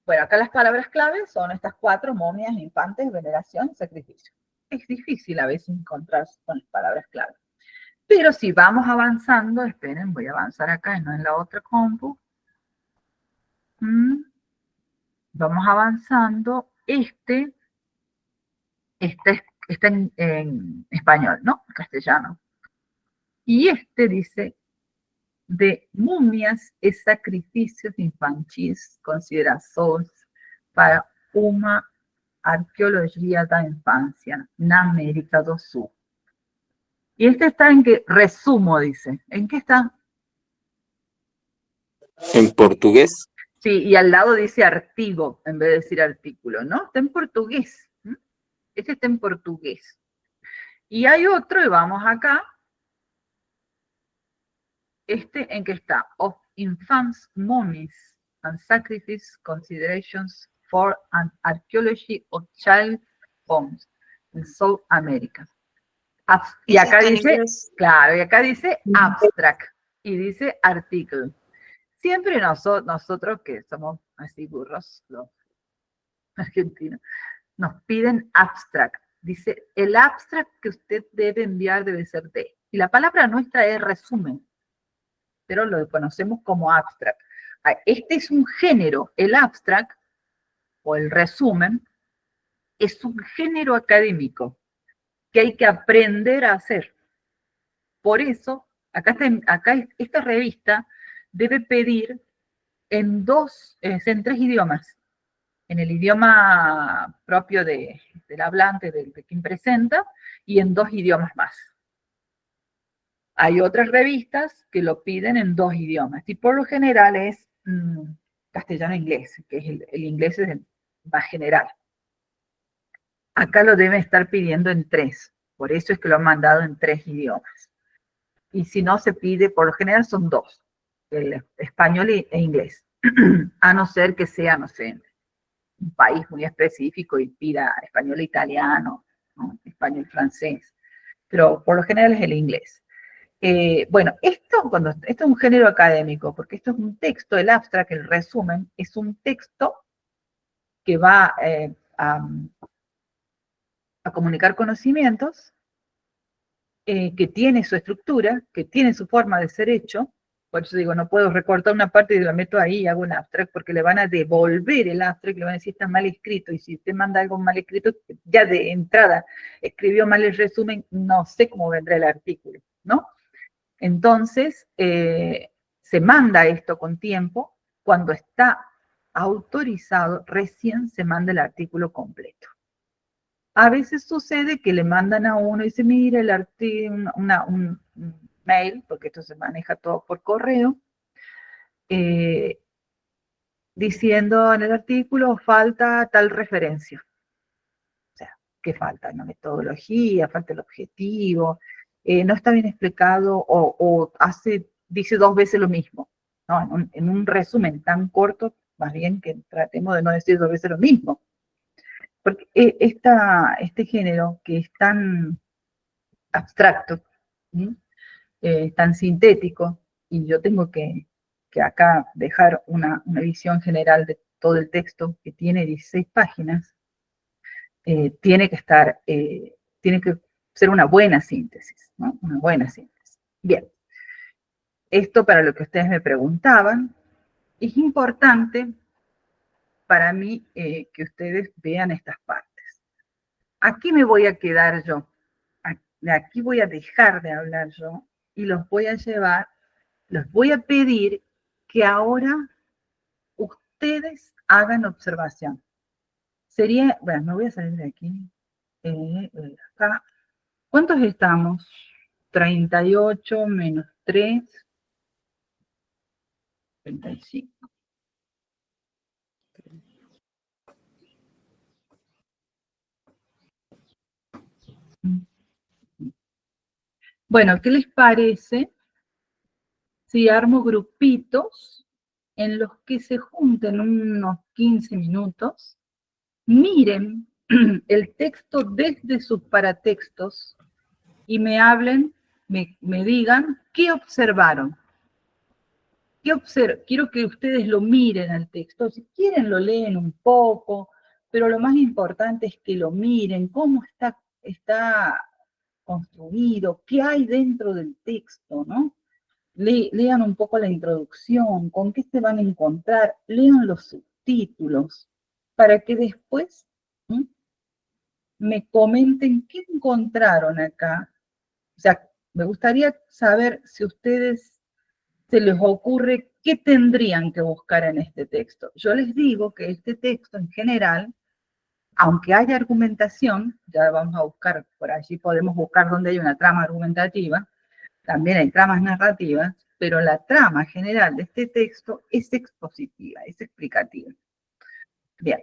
Bueno, acá las palabras claves son estas 4: momias, infantes, veneración, sacrificio. Es difícil a veces encontrarse con las palabras claves. Pero si vamos avanzando, esperen, voy a avanzar acá y no en la otra compu. Vamos avanzando. Está en español, ¿no? Castellano. Y este dice, de mumias e sacrificios infantis considerados para una arqueología da infancia na América do Sul. Y este está en que, resumo, dice. ¿En qué está? En portugués. Sí, y al lado dice artigo, en vez de decir artículo, ¿no? Está en portugués. Este está en portugués. Y hay otro, y vamos acá. Este en que está, of infants, mummies, and sacrifice considerations for an archaeology of child bones in South America. Y Ese acá está en dice, inglés. claro, y acá dice abstract, y dice article. Siempre nosotros que somos así burros, los argentinos, nos piden abstract. Dice, el abstract que usted debe enviar debe ser de. Y la palabra nuestra es resumen, pero lo conocemos como abstract. Este es un género, el abstract, o el resumen, es un género académico que hay que aprender a hacer. Por eso, acá esta revista debe pedir en en 3 idiomas. En el idioma propio del hablante, de quien presenta, y en 2 idiomas más. Hay otras revistas que lo piden en 2 idiomas, y por lo general es castellano-inglés, que es el inglés es el más general. Acá lo deben estar pidiendo en 3, por eso es que lo han mandado en 3 idiomas. Y si no se pide, por lo general son 2, el español e inglés, a no ser que sea, no sé, un país muy específico y pida español e italiano, ¿no? Español francés, pero por lo general es el inglés. Bueno, esto es un género académico, porque esto es un texto, el abstract, el resumen, es un texto que va a comunicar conocimientos, que tiene su estructura, que tiene su forma de ser hecho. Por eso digo, no puedo recortar una parte y la meto ahí y hago un abstract, porque le van a devolver el abstract, le van a decir está mal escrito, y si usted manda algo mal escrito, ya de entrada escribió mal el resumen, no sé cómo vendrá el artículo, ¿no? Entonces, se manda esto con tiempo. Cuando está autorizado, recién se manda el artículo completo. A veces sucede que le mandan a uno y dice, mira, un mail, porque esto se maneja todo por correo, diciendo en el artículo falta tal referencia. O sea, ¿qué falta? Una metodología, falta el objetivo, no está bien explicado o dice 2 veces lo mismo. ¿No? En un resumen tan corto, más bien que tratemos de no decir 2 veces lo mismo. Porque este género que es tan abstracto, tan sintético, y yo tengo que acá dejar una visión general de todo el texto, que tiene 16 páginas, tiene que ser una buena síntesis, ¿no? Una buena síntesis. Bien, esto para lo que ustedes me preguntaban, es importante para mí que ustedes vean estas partes. Aquí me voy a quedar yo, de aquí voy a dejar de hablar yo, y los voy a pedir que ahora ustedes hagan observación. Bueno, me voy a salir de aquí, acá. ¿Cuántos estamos? 38 menos 3, 35. Bueno, ¿qué les parece si armo grupitos en los que se junten unos 15 minutos, miren el texto desde sus paratextos y me hablen, me digan qué observaron? Quiero que ustedes lo miren al texto, si quieren lo leen un poco, pero lo más importante es que lo miren, cómo está construido, qué hay dentro del texto, ¿no? Lean un poco la introducción, con qué se van a encontrar, lean los subtítulos, para que después me comenten qué encontraron acá. O sea, me gustaría saber si a ustedes se les ocurre qué tendrían que buscar en este texto. Yo les digo que este texto en general, aunque haya argumentación, ya vamos a buscar, por allí podemos buscar donde hay una trama argumentativa, también hay tramas narrativas, pero la trama general de este texto es expositiva, es explicativa. Bien.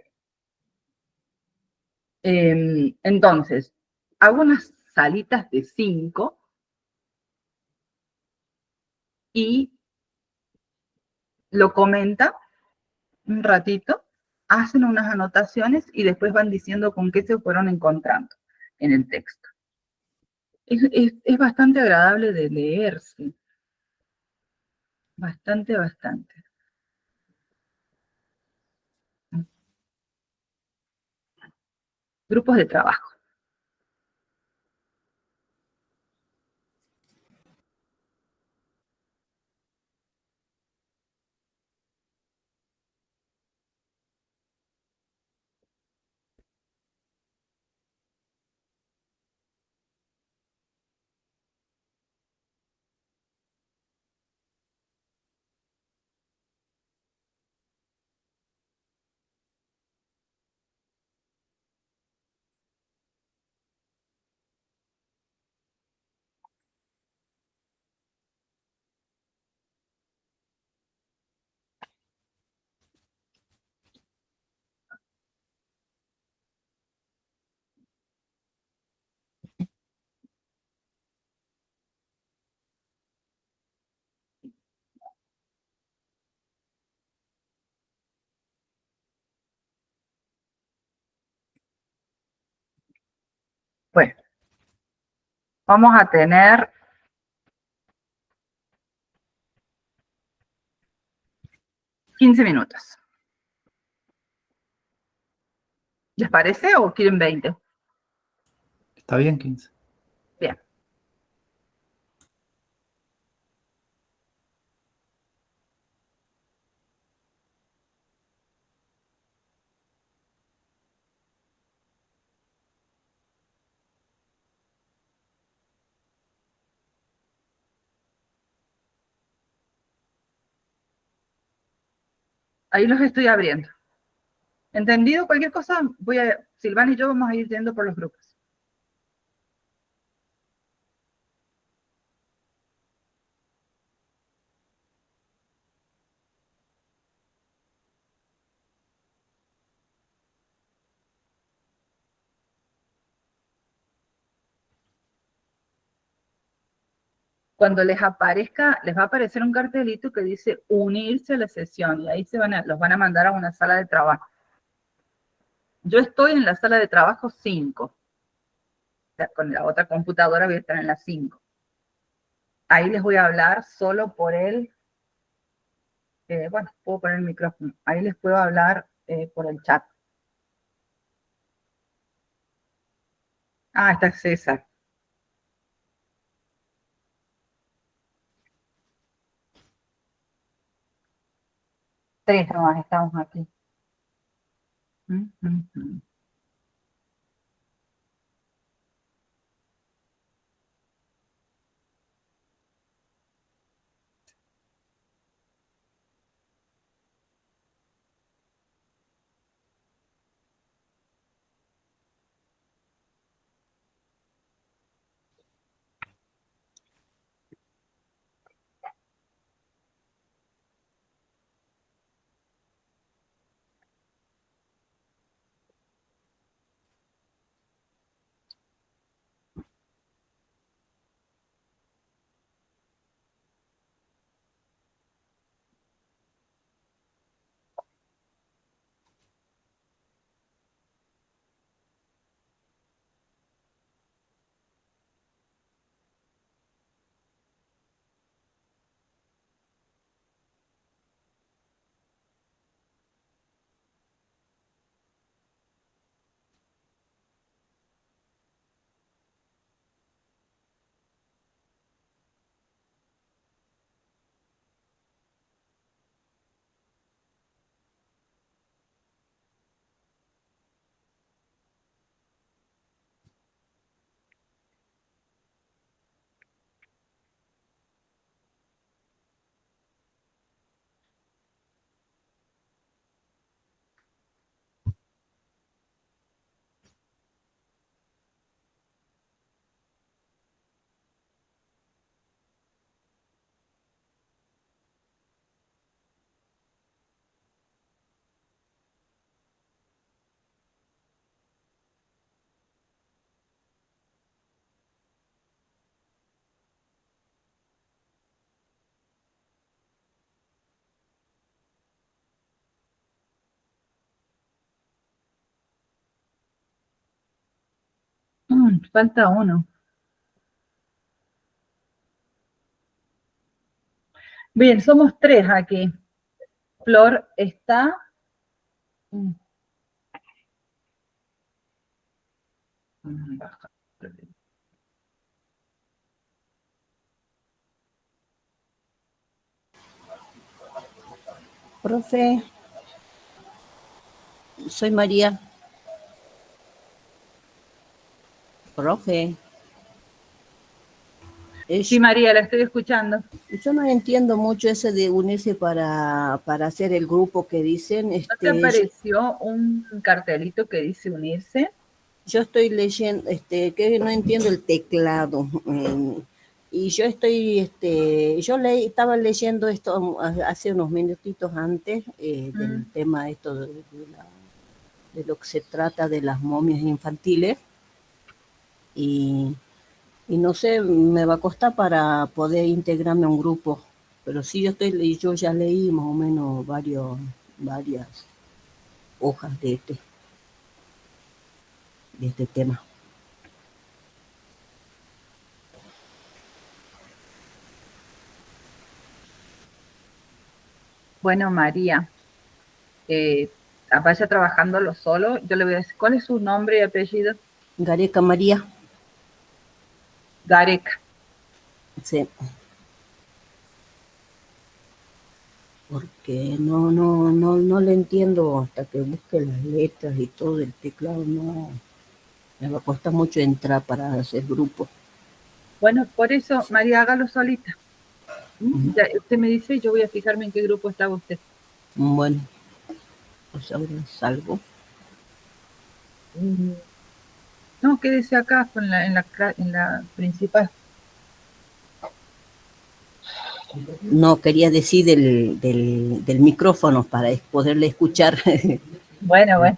Entonces, hago unas salitas de 5 y lo comenta un ratito, hacen unas anotaciones y después van diciendo con qué se fueron encontrando en el texto. Es bastante agradable de leerse. Bastante, bastante. Grupos de trabajo. Bueno, vamos a tener 15 minutos. ¿Les parece o quieren 20? Está bien, 15. Bien. Ahí los estoy abriendo. ¿Entendido? Cualquier cosa, Silvana y yo vamos a ir yendo por los grupos. Cuando les aparezca, les va a aparecer un cartelito que dice unirse a la sesión y ahí los van a mandar a una sala de trabajo. Yo estoy en la sala de trabajo 5. O sea, con la otra computadora voy a estar en la 5. Ahí les voy a hablar solo por bueno, puedo poner el micrófono. Ahí les puedo hablar por el chat. Ah, está César. Tres nomás estamos aquí. Falta uno. Bien, somos 3 aquí. Flor está. Baja. Profe, soy María. Profe. Sí, María, la estoy escuchando. Yo no entiendo mucho ese de unirse para hacer el grupo que dicen. ¿No te apareció un cartelito que dice unirse? Yo estoy leyendo, que no entiendo el teclado. Y yo estaba leyendo esto hace unos minutitos antes del tema esto de lo que se trata de las momias infantiles. Y no sé, me va a costar para poder integrarme a un grupo. Pero sí, yo ya leí más o menos varias hojas de este tema. Bueno, María, vaya trabajándolo solo. Yo le voy a decir, ¿cuál es su nombre y apellido? Gareca María. Gareca. Sí. Porque no le entiendo hasta que busque las letras y todo el teclado, no. Me va a costar mucho entrar para hacer grupo. Bueno, por eso, María, hágalo solita. Ya, usted me dice, yo voy a fijarme en qué grupo estaba usted. Bueno, pues ahora salgo. No, quédese acá en la principal. No, quería decir del micrófono para poderle escuchar. Bueno, bueno.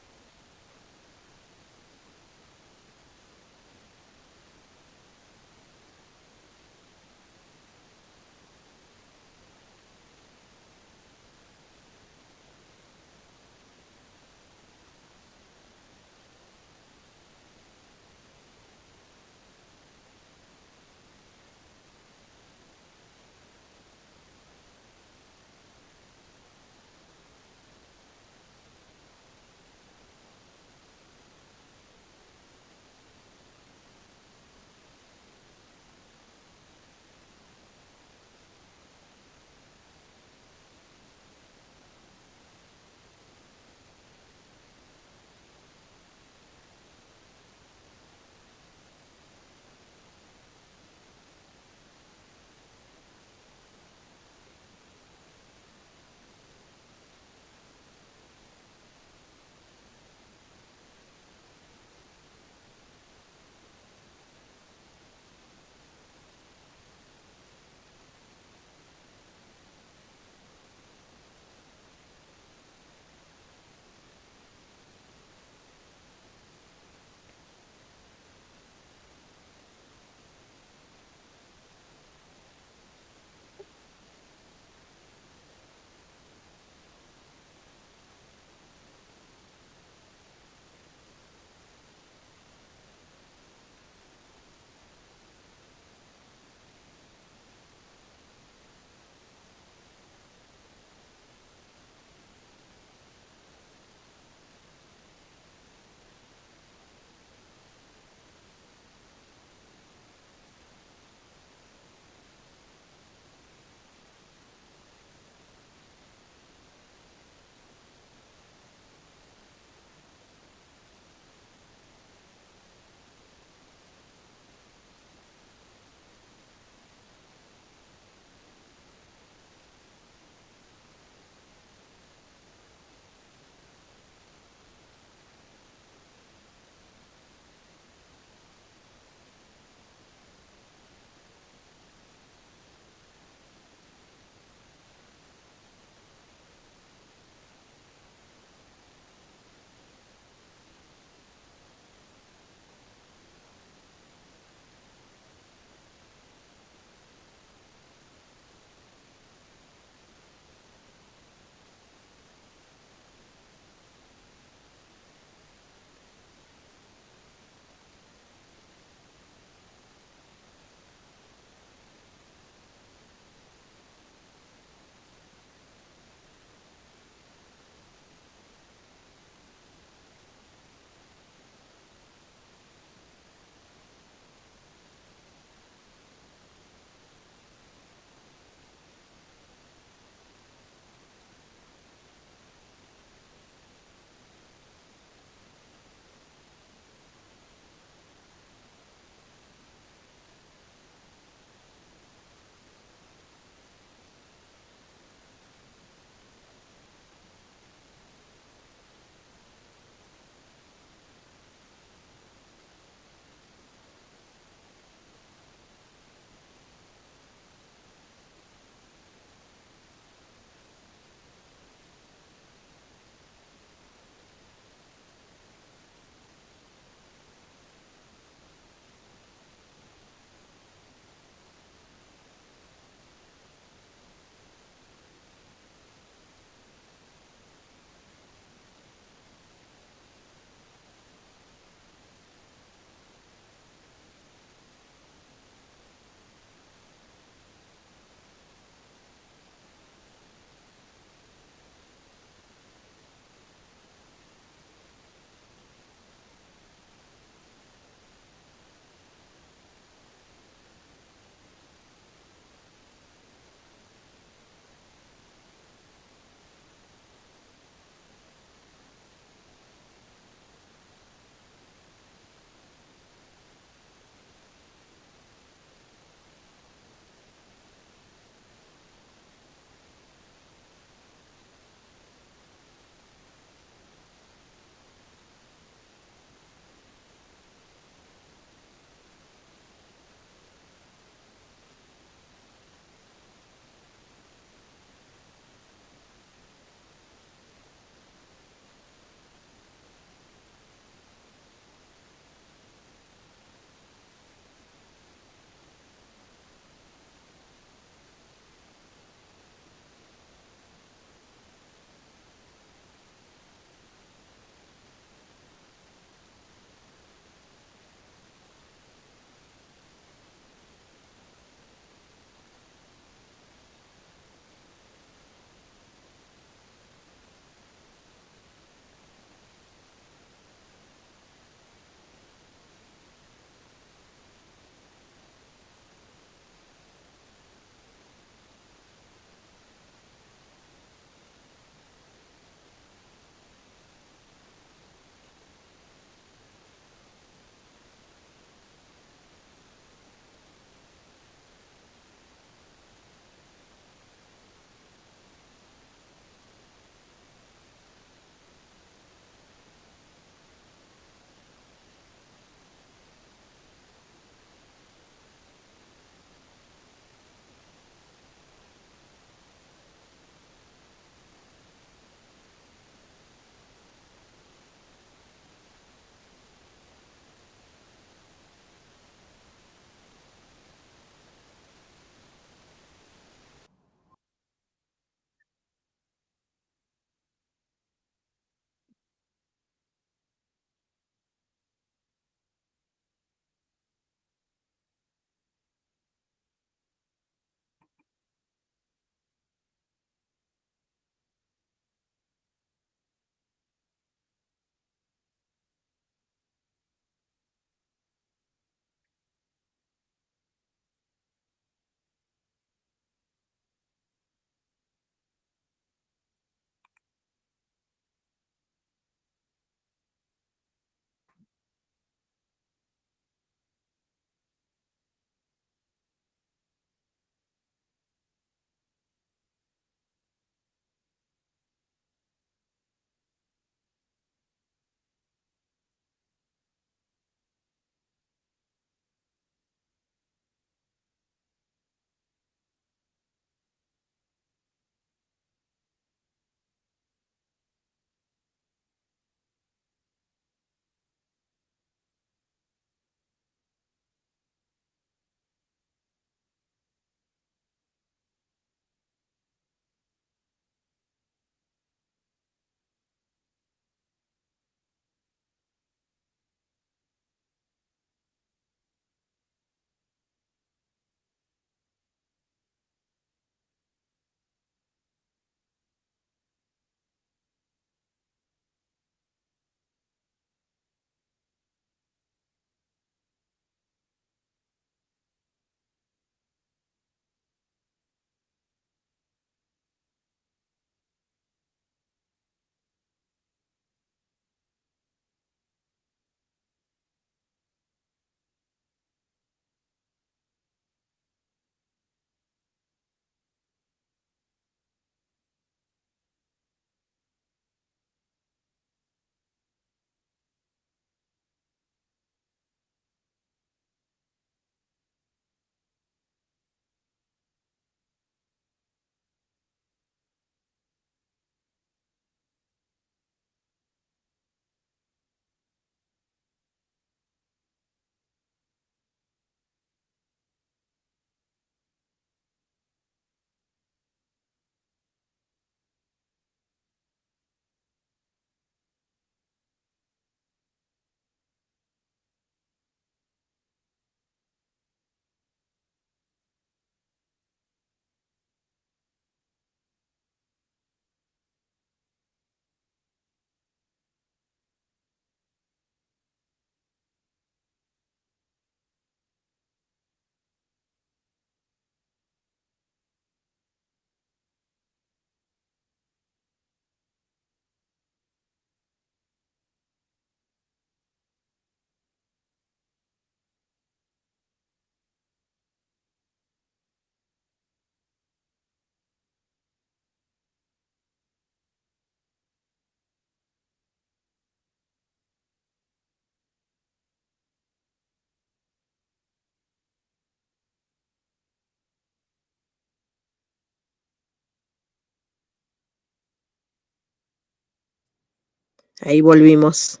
Ahí volvimos.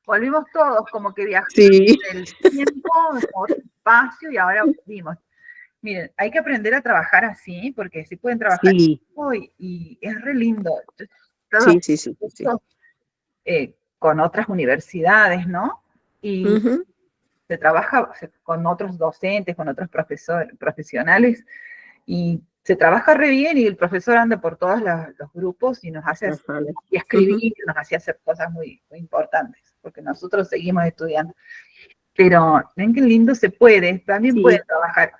Volvimos todos, como que viajamos Sí, en el tiempo, por espacio, y ahora volvimos. Miren, hay que aprender a trabajar así, porque si pueden trabajar sí, hoy, y es re lindo. Todo sí, sí, sí, sí. esto, con otras universidades, ¿no? Y Ujú. se trabaja con otros docentes, con otros profesionales, y se trabaja re bien, y el profesor anda por todos los grupos y nos hace Ajá. y escribir, nos hacía hacer cosas muy, muy importantes, porque nosotros seguimos estudiando. Pero ven qué lindo se puede, también pueden Sí, trabajar.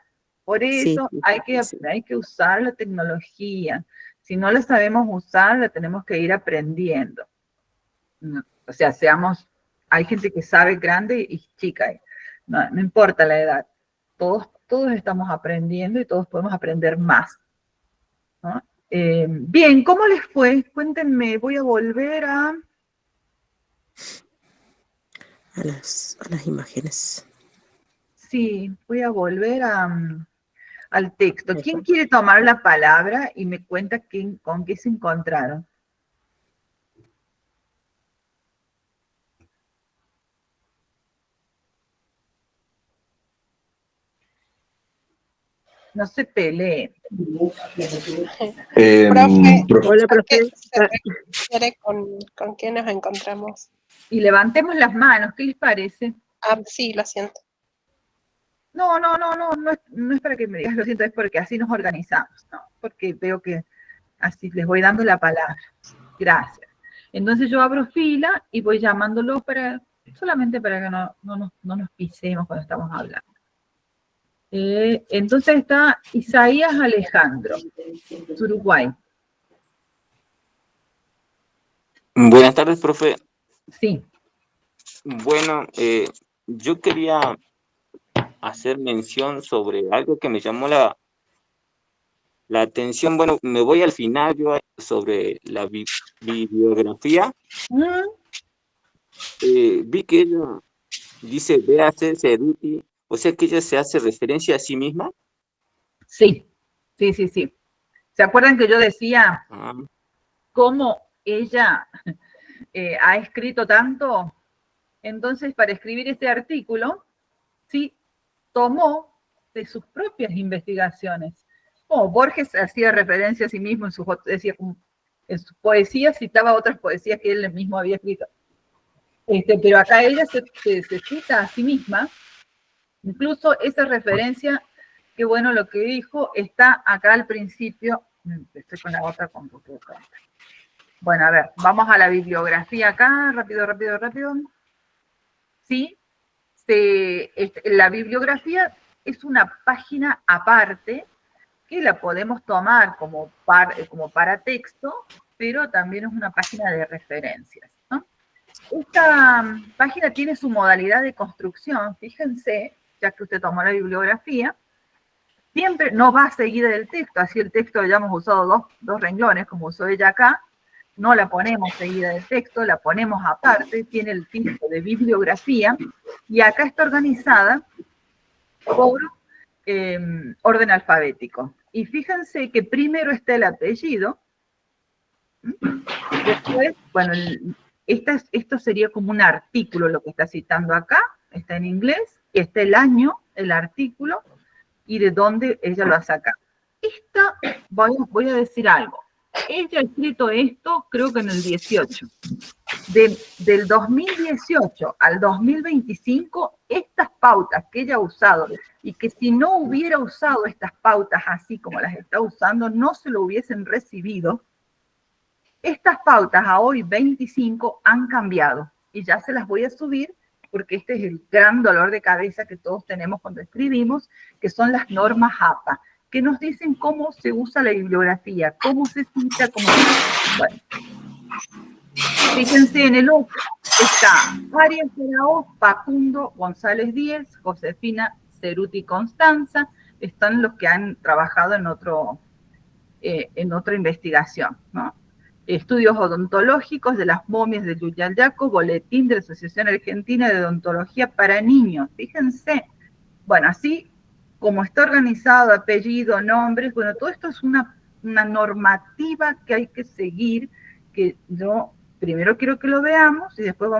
Por sí, eso sí, sí. hay que usar la tecnología. Si no la sabemos usar, la tenemos que ir aprendiendo. O sea, hay gente que sabe grande y chica, no importa la edad. Todos estamos aprendiendo y todos podemos aprender más, ¿no? Bien, ¿cómo les fue? Cuéntenme, voy a volver A las imágenes. Sí, voy a volver al texto. Ahí ¿Quién está. quiere tomar la palabra y me cuenta con qué se encontraron? No se peleen. Profe, Hola, ¿a qué profe. se refiere con qué nos encontramos? Y levantemos las manos, ¿qué les parece? Ah, sí, lo siento. No es para que me digas lo siento, es porque así nos organizamos, ¿no? Porque veo que así les voy dando la palabra. Gracias. Entonces yo abro fila y voy llamándolos solamente para que no nos pisemos cuando estamos hablando. Entonces está Isaías Alejandro, Uruguay. Buenas tardes, profe. Sí. Bueno, yo quería hacer mención sobre algo que me llamó la atención. Bueno, me voy al final yo sobre la bibliografía. Vi que ella dice véase Ceruti, o sea que ella se hace referencia a sí misma. Sí. ¿Se acuerdan que yo decía Ah, cómo ella ha escrito tanto? Entonces, para escribir este artículo, sí, tomó de sus propias investigaciones. Como Borges hacía referencia a sí mismo en en sus poesías, citaba otras poesías que él mismo había escrito. Pero acá ella se cita a sí misma, incluso esa referencia, qué bueno lo que dijo, está acá al principio. Estoy con la otra computadora. Bueno, a ver, vamos a la bibliografía acá, rápido. Sí, la bibliografía es una página aparte que la podemos tomar como paratexto, pero también es una página de referencias, ¿no? Esta página tiene su modalidad de construcción, fíjense, ya que usted tomó la bibliografía, siempre no va seguida del texto, así el texto ya hemos usado dos renglones, como usó ella acá, no la ponemos seguida del texto, la ponemos aparte, tiene el título de bibliografía, y acá está organizada por orden alfabético. Y fíjense que primero está el apellido, después, bueno, esto sería como un artículo lo que está citando acá, está en inglés, y está el año, el artículo, y de dónde ella lo ha sacado. Voy a decir algo. Ella ha escrito esto, creo que en el 18. Del 2018 al 2025, estas pautas que ella ha usado, y que si no hubiera usado estas pautas así como las está usando, no se lo hubiesen recibido, estas pautas a hoy 25 han cambiado, y ya se las voy a subir, porque este es el gran dolor de cabeza que todos tenemos cuando escribimos, que son las normas APA, que nos dicen cómo se usa la bibliografía, cómo se cita, bueno. Fíjense en el otro, está Arias Araoz, Facundo González Díez, Josefina Ceruti Constanza, están los que han trabajado en otra investigación, ¿no? Estudios odontológicos de las momias de Yuyayaco, boletín de la Asociación Argentina de Odontología para Niños. Fíjense, bueno, así como está organizado, apellido, nombres, bueno, todo esto es una una normativa que hay que seguir, que yo primero quiero que lo veamos y después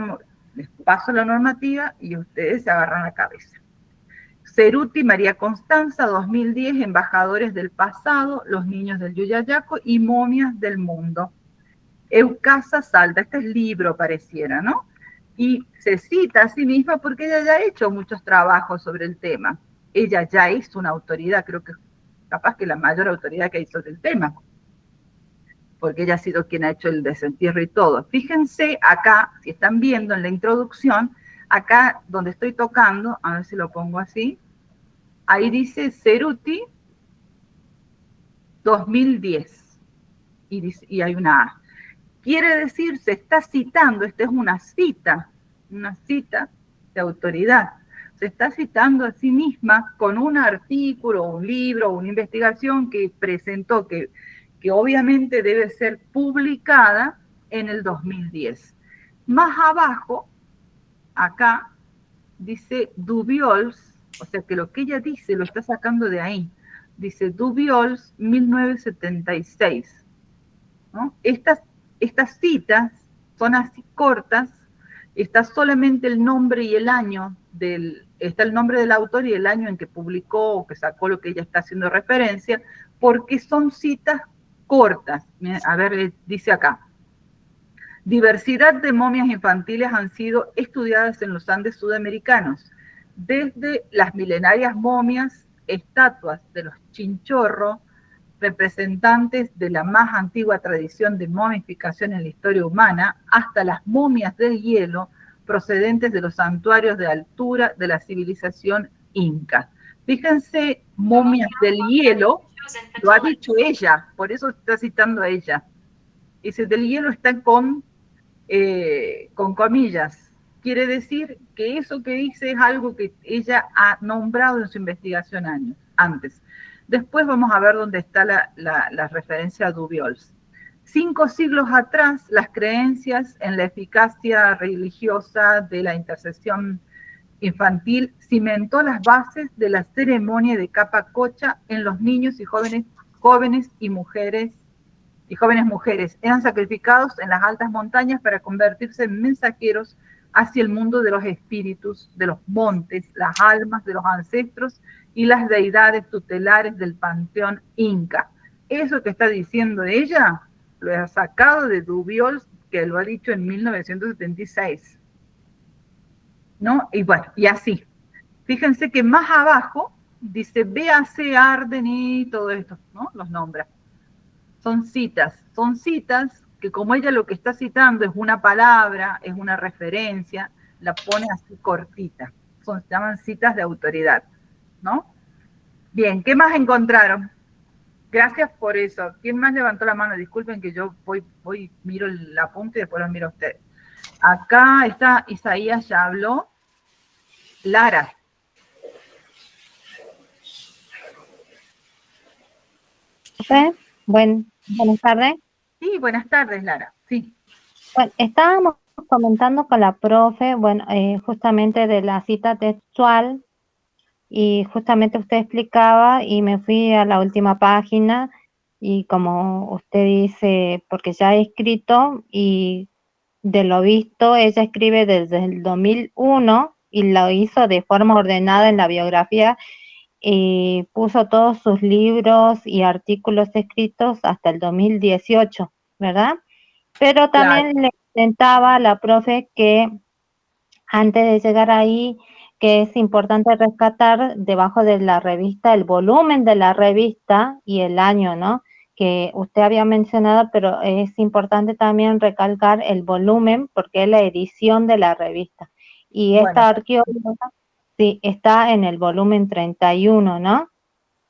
les paso la normativa y ustedes se agarran la cabeza. Ceruti María Constanza, 2010, Embajadores del Pasado, Los Niños del Yuyayaco y Momias del Mundo. Eucasa Salta, este es libro pareciera, ¿no? Y se cita a sí misma porque ella ya ha hecho muchos trabajos sobre el tema. Ella ya es una autoridad, creo que capaz que la mayor autoridad que hay sobre el tema, porque ella ha sido quien ha hecho el desentierro y todo. Fíjense acá, si están viendo en la introducción, acá donde estoy tocando, a ver si lo pongo así, ahí dice Ceruti 2010, y hay una A. Quiere decir, se está citando, esta es una cita de autoridad. Se está citando a sí misma con un artículo, un libro, una investigación que presentó, que obviamente debe ser publicada en el 2010. Más abajo, acá, dice Dubiols, o sea que lo que ella dice lo está sacando de ahí. Dice Dubiols 1976. ¿No? Estas citas son así cortas, está solamente el nombre y el año está el nombre del autor y el año en que publicó o que sacó lo que ella está haciendo referencia, porque son citas cortas. A ver, dice acá. Diversidad de momias infantiles han sido estudiadas en los Andes sudamericanos, desde las milenarias momias, estatuas de los chinchorro, representantes de la más antigua tradición de momificación en la historia humana, hasta las momias de hielo procedentes de los santuarios de altura de la civilización inca. Fíjense, momias del hielo, lo ha dicho ella, por eso está citando a ella. Dice, del hielo está con comillas. Quiere decir que eso que dice es algo que ella ha nombrado en su investigación antes. Después vamos a ver dónde está la referencia a Dubiols. 5 siglos atrás, las creencias en la eficacia religiosa de la intercesión infantil cimentó las bases de la ceremonia de Capacocha en los niños y jóvenes mujeres eran sacrificados en las altas montañas para convertirse en mensajeros hacia el mundo de los espíritus, de los montes, las almas de los ancestros y las deidades tutelares del panteón inca. Eso que está diciendo ella, lo ha sacado de Dubiols, que lo ha dicho en 1976. ¿No? Y bueno, y así. Fíjense que más abajo dice véase Arden y todo esto, ¿no? Los nombra. Son citas que como ella lo que está citando es una palabra, es una referencia, la pone así cortita. Se llaman citas de autoridad, ¿no? Bien, ¿qué más encontraron? Gracias por eso. ¿Quién más levantó la mano? Disculpen que yo voy miro el apunte y después los miro a ustedes. Acá está Isaías, ya habló. Lara. Buenas tardes. Sí, buenas tardes, Lara. Sí. Bueno, estábamos comentando con la profe, bueno, justamente de la cita textual, y justamente usted explicaba y me fui a la última página y como usted dice, porque ya he escrito y de lo visto, ella escribe desde el 2001 y lo hizo de forma ordenada en la biografía y puso todos sus libros y artículos escritos hasta el 2018, ¿verdad? Pero también le comentaba a la profe que antes de llegar ahí, que es importante rescatar debajo de la revista el volumen de la revista y el año, ¿no? Que usted había mencionado, pero es importante también recalcar el volumen porque es la edición de la revista. Y esta arqueóloga, sí, está en el volumen 31, ¿no?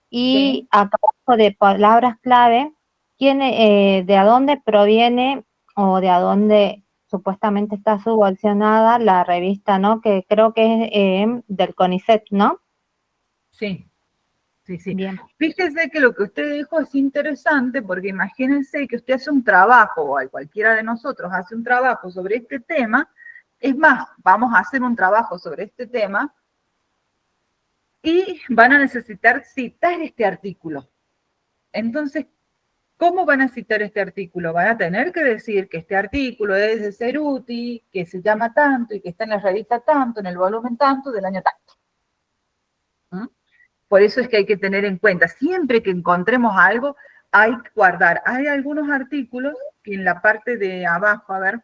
Y Sí. acá abajo de palabras clave, de dónde proviene o de dónde supuestamente está subvencionada la revista, ¿no? Que creo que es del CONICET, ¿no? Sí. Bien. Fíjese que lo que usted dijo es interesante porque imagínense que usted hace un trabajo, o cualquiera de nosotros hace un trabajo sobre este tema. Es más, vamos a hacer un trabajo sobre este tema y van a necesitar citar este artículo. Entonces, ¿Cómo van a citar este artículo? Van a tener que decir que este artículo es de Cerruti, que se llama tanto y que está en la revista tanto, en el volumen tanto, del año tanto. ¿Mm? Por eso es que hay que tener en cuenta, siempre que encontremos algo, hay que guardar. Hay algunos artículos que en la parte de abajo, a ver,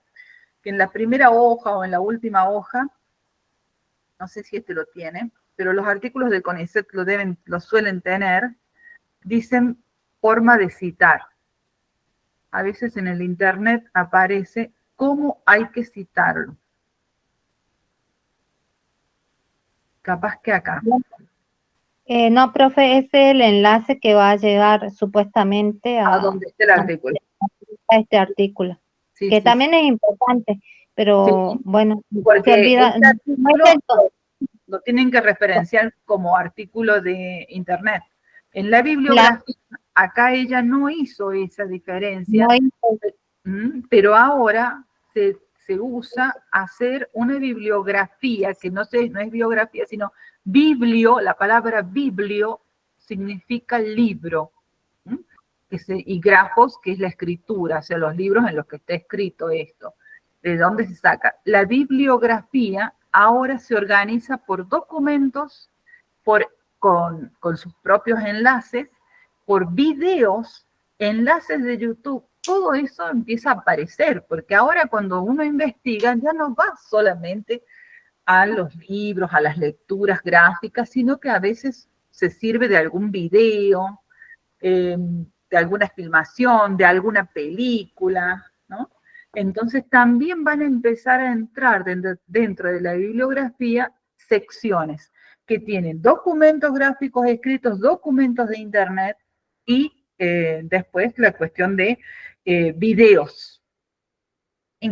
que en la primera hoja o en la última hoja, no sé si este lo tiene, pero los artículos del CONICET lo suelen tener, dicen forma de citar. A veces en el internet aparece cómo hay que citarlo. Capaz que acá. No, profe, es el enlace que va a llegar supuestamente A a donde esté el artículo. este artículo, Sí, que sí, también es importante, pero sí, bueno, se porque olvida. este No artículo es el to- lo tienen que referenciar como artículo de internet. En la la- bibliografía, acá ella no hizo esa diferencia, no es- pero ahora se usa hacer una bibliografía, que no es biografía, sino biblio, la palabra biblio significa libro, ¿m? Y grafos, que es la escritura, o sea, los libros en los que está escrito esto. ¿De dónde se saca? La bibliografía ahora se organiza por documentos, con sus propios enlaces, por videos, enlaces de YouTube. Todo eso empieza a aparecer, porque ahora cuando uno investiga ya no va solamente a los libros, a las lecturas gráficas, sino que a veces se sirve de algún video, de alguna filmación, de alguna película, ¿no? Entonces también van a empezar a entrar dentro de la bibliografía secciones que tienen documentos gráficos escritos, documentos de internet y después la cuestión de videos.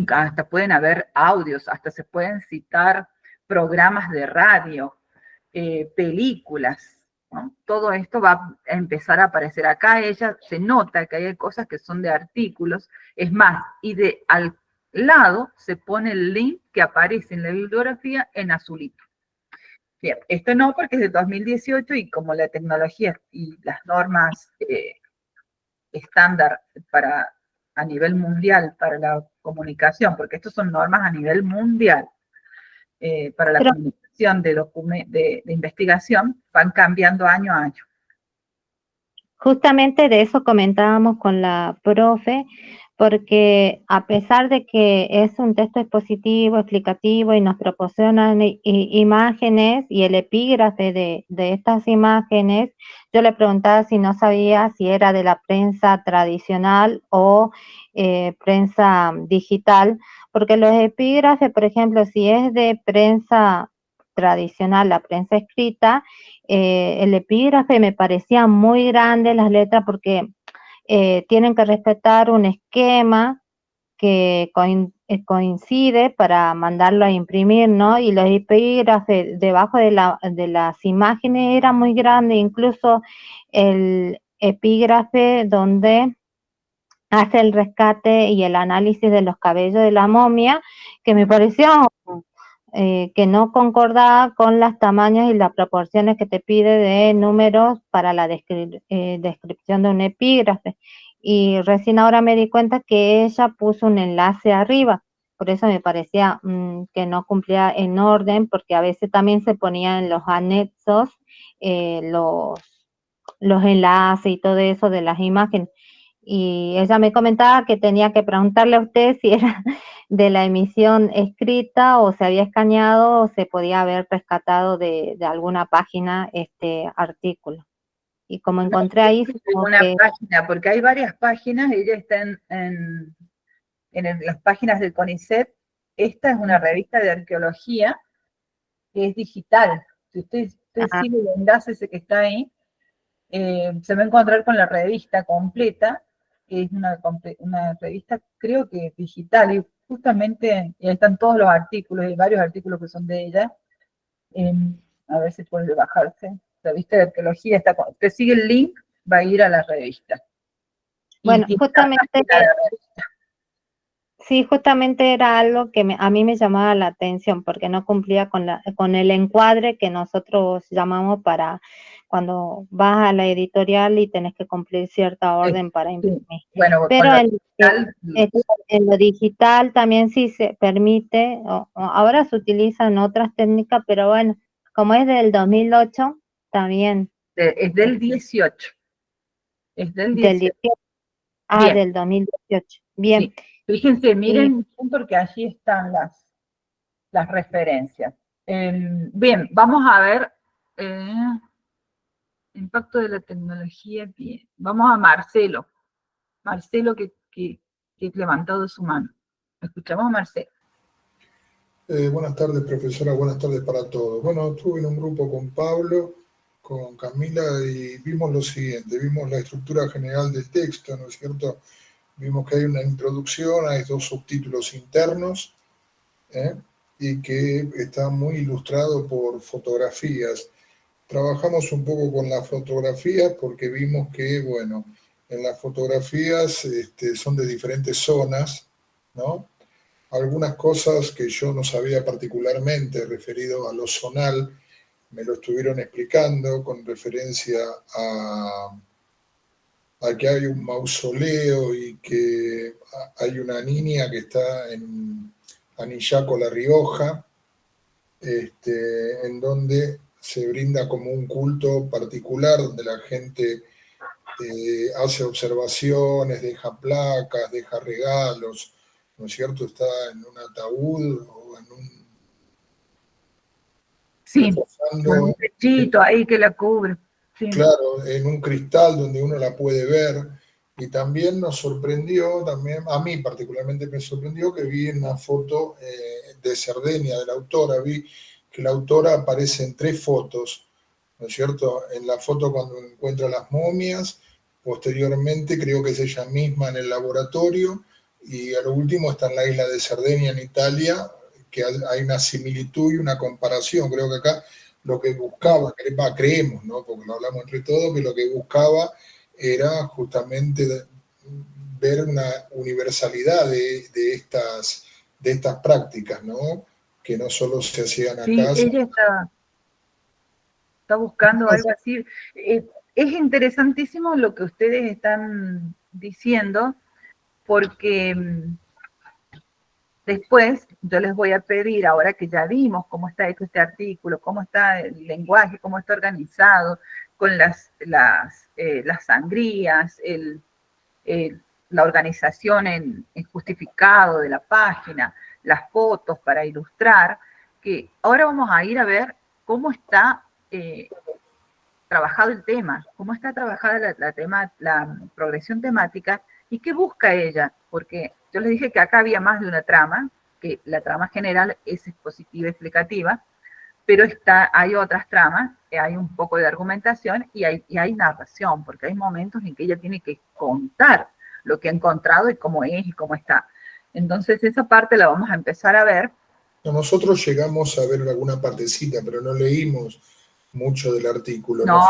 Hasta pueden haber audios, hasta se pueden citar programas de radio, películas, ¿no? Todo esto va a empezar a aparecer acá. Ella se nota que hay cosas que son de artículos, es más, y al lado se pone el link que aparece en la bibliografía en azulito. Bien, esto no porque es de 2018 y como la tecnología y las normas estándar a nivel mundial para la comunicación, porque estos son normas a nivel mundial, para la Pero comunicación de investigación, van cambiando año a año. justamente de eso comentábamos con la profe, porque a pesar de que es un texto expositivo, explicativo y nos proporcionan imágenes y el epígrafe de estas imágenes, yo le preguntaba si no sabía si era de la prensa tradicional o prensa digital, porque los epígrafes, por ejemplo, si es de prensa tradicional, la prensa escrita, el epígrafe me parecía muy grande las letras porque tienen que respetar un esquema que coincide para mandarlo a imprimir, ¿no? Y los epígrafes debajo de las imágenes eran muy grandes, incluso el epígrafe donde hace el rescate y el análisis de los cabellos de la momia, que me pareció que no concordaba con las tamaños y las proporciones que te pide de números para la descripción de un epígrafe. Y recién ahora me di cuenta que ella puso un enlace arriba, por eso me parecía que no cumplía en orden, porque a veces también se ponían en los anexos los enlaces y todo eso de las imágenes. Y ella me comentaba que tenía que preguntarle a usted si era de la emisión escrita o se había escaneado o se podía haber rescatado de alguna página este artículo. Y como encontré ahí... Una página, porque hay varias páginas, ella está en las páginas del CONICET. Esta es una revista de arqueología que es digital. Si usted sigue el enlace ese que está ahí, se va a encontrar con la revista completa, que es una revista, creo que digital, y justamente y ahí están todos los artículos, hay varios artículos que son de ella. A ver si puede bajarse. Revista de arqueología, usted sigue el link, va a ir a la revista. Bueno, justamente... Sí, justamente era algo que a mí me llamaba la atención porque no cumplía con el encuadre que nosotros llamamos cuando vas a la editorial y tenés que cumplir cierta orden para Sí. imprimir. Bueno, Pero con lo en digital, en lo digital también sí se permite, ahora se utilizan otras técnicas, pero bueno, como es del 2008, también es del 18. Es del del 18. 18, Bien, del 2018. Bien. sí. Fíjense, Y miren, porque allí están las referencias. Bien, vamos a ver impacto de la tecnología. Bien, vamos a Marcelo. Marcelo que ha levantado su mano. Escuchamos a Marcelo. Buenas tardes, profesora, buenas tardes para todos. Bueno, estuve en un grupo con Pablo, con Camila, y vimos lo siguiente, vimos la estructura general del texto, ¿no es cierto? Vimos que hay una introducción, hay 2 subtítulos internos, y que está muy ilustrado por fotografías. Trabajamos un poco con las fotografías porque vimos que, bueno, en las fotografías son de diferentes zonas, ¿no? Algunas cosas que yo no sabía particularmente referido a lo zonal, me lo estuvieron explicando con referencia a que hay un mausoleo y que hay una niña que está en Anillaco, La Rioja, en donde se brinda como un culto particular donde la gente hace observaciones, deja placas, deja regalos, ¿no es cierto? Está en un ataúd o en un... Sí, reposando, con un techito ahí que la cubre. Sí. claro, en un cristal donde uno la puede ver. Y también nos sorprendió, también a mí particularmente me sorprendió que vi una foto de Cerdeña, de la autora, vi que la autora aparece en 3 fotos, ¿no es cierto? En la foto cuando encuentra las momias, posteriormente creo que es ella misma en el laboratorio, y a lo último está en la isla de Cerdeña, en Italia, que hay una similitud y una comparación. Creo que acá lo que buscaba, creemos, ¿no? Porque lo hablamos entre todos, que lo que buscaba era justamente ver una universalidad de estas prácticas, ¿no? Que no solo se hacían acá. Sí, ella está buscando algo así. Es interesantísimo lo que ustedes están diciendo, porque después yo les voy a pedir, ahora que ya vimos cómo está hecho este artículo, cómo está el lenguaje, cómo está organizado, con las sangrías, la organización en justificado de la página, las fotos para ilustrar, que ahora vamos a ir a ver cómo está trabajado el tema, cómo está trabajada la progresión temática y qué busca ella, porque yo les dije que acá había más de una trama, que la trama general es expositiva y explicativa, pero hay otras tramas, hay un poco de argumentación y hay narración, porque hay momentos en que ella tiene que contar lo que ha encontrado y cómo es y cómo está. Entonces esa parte la vamos a empezar a ver. Nosotros llegamos a ver alguna partecita, pero no leímos mucho del artículo. No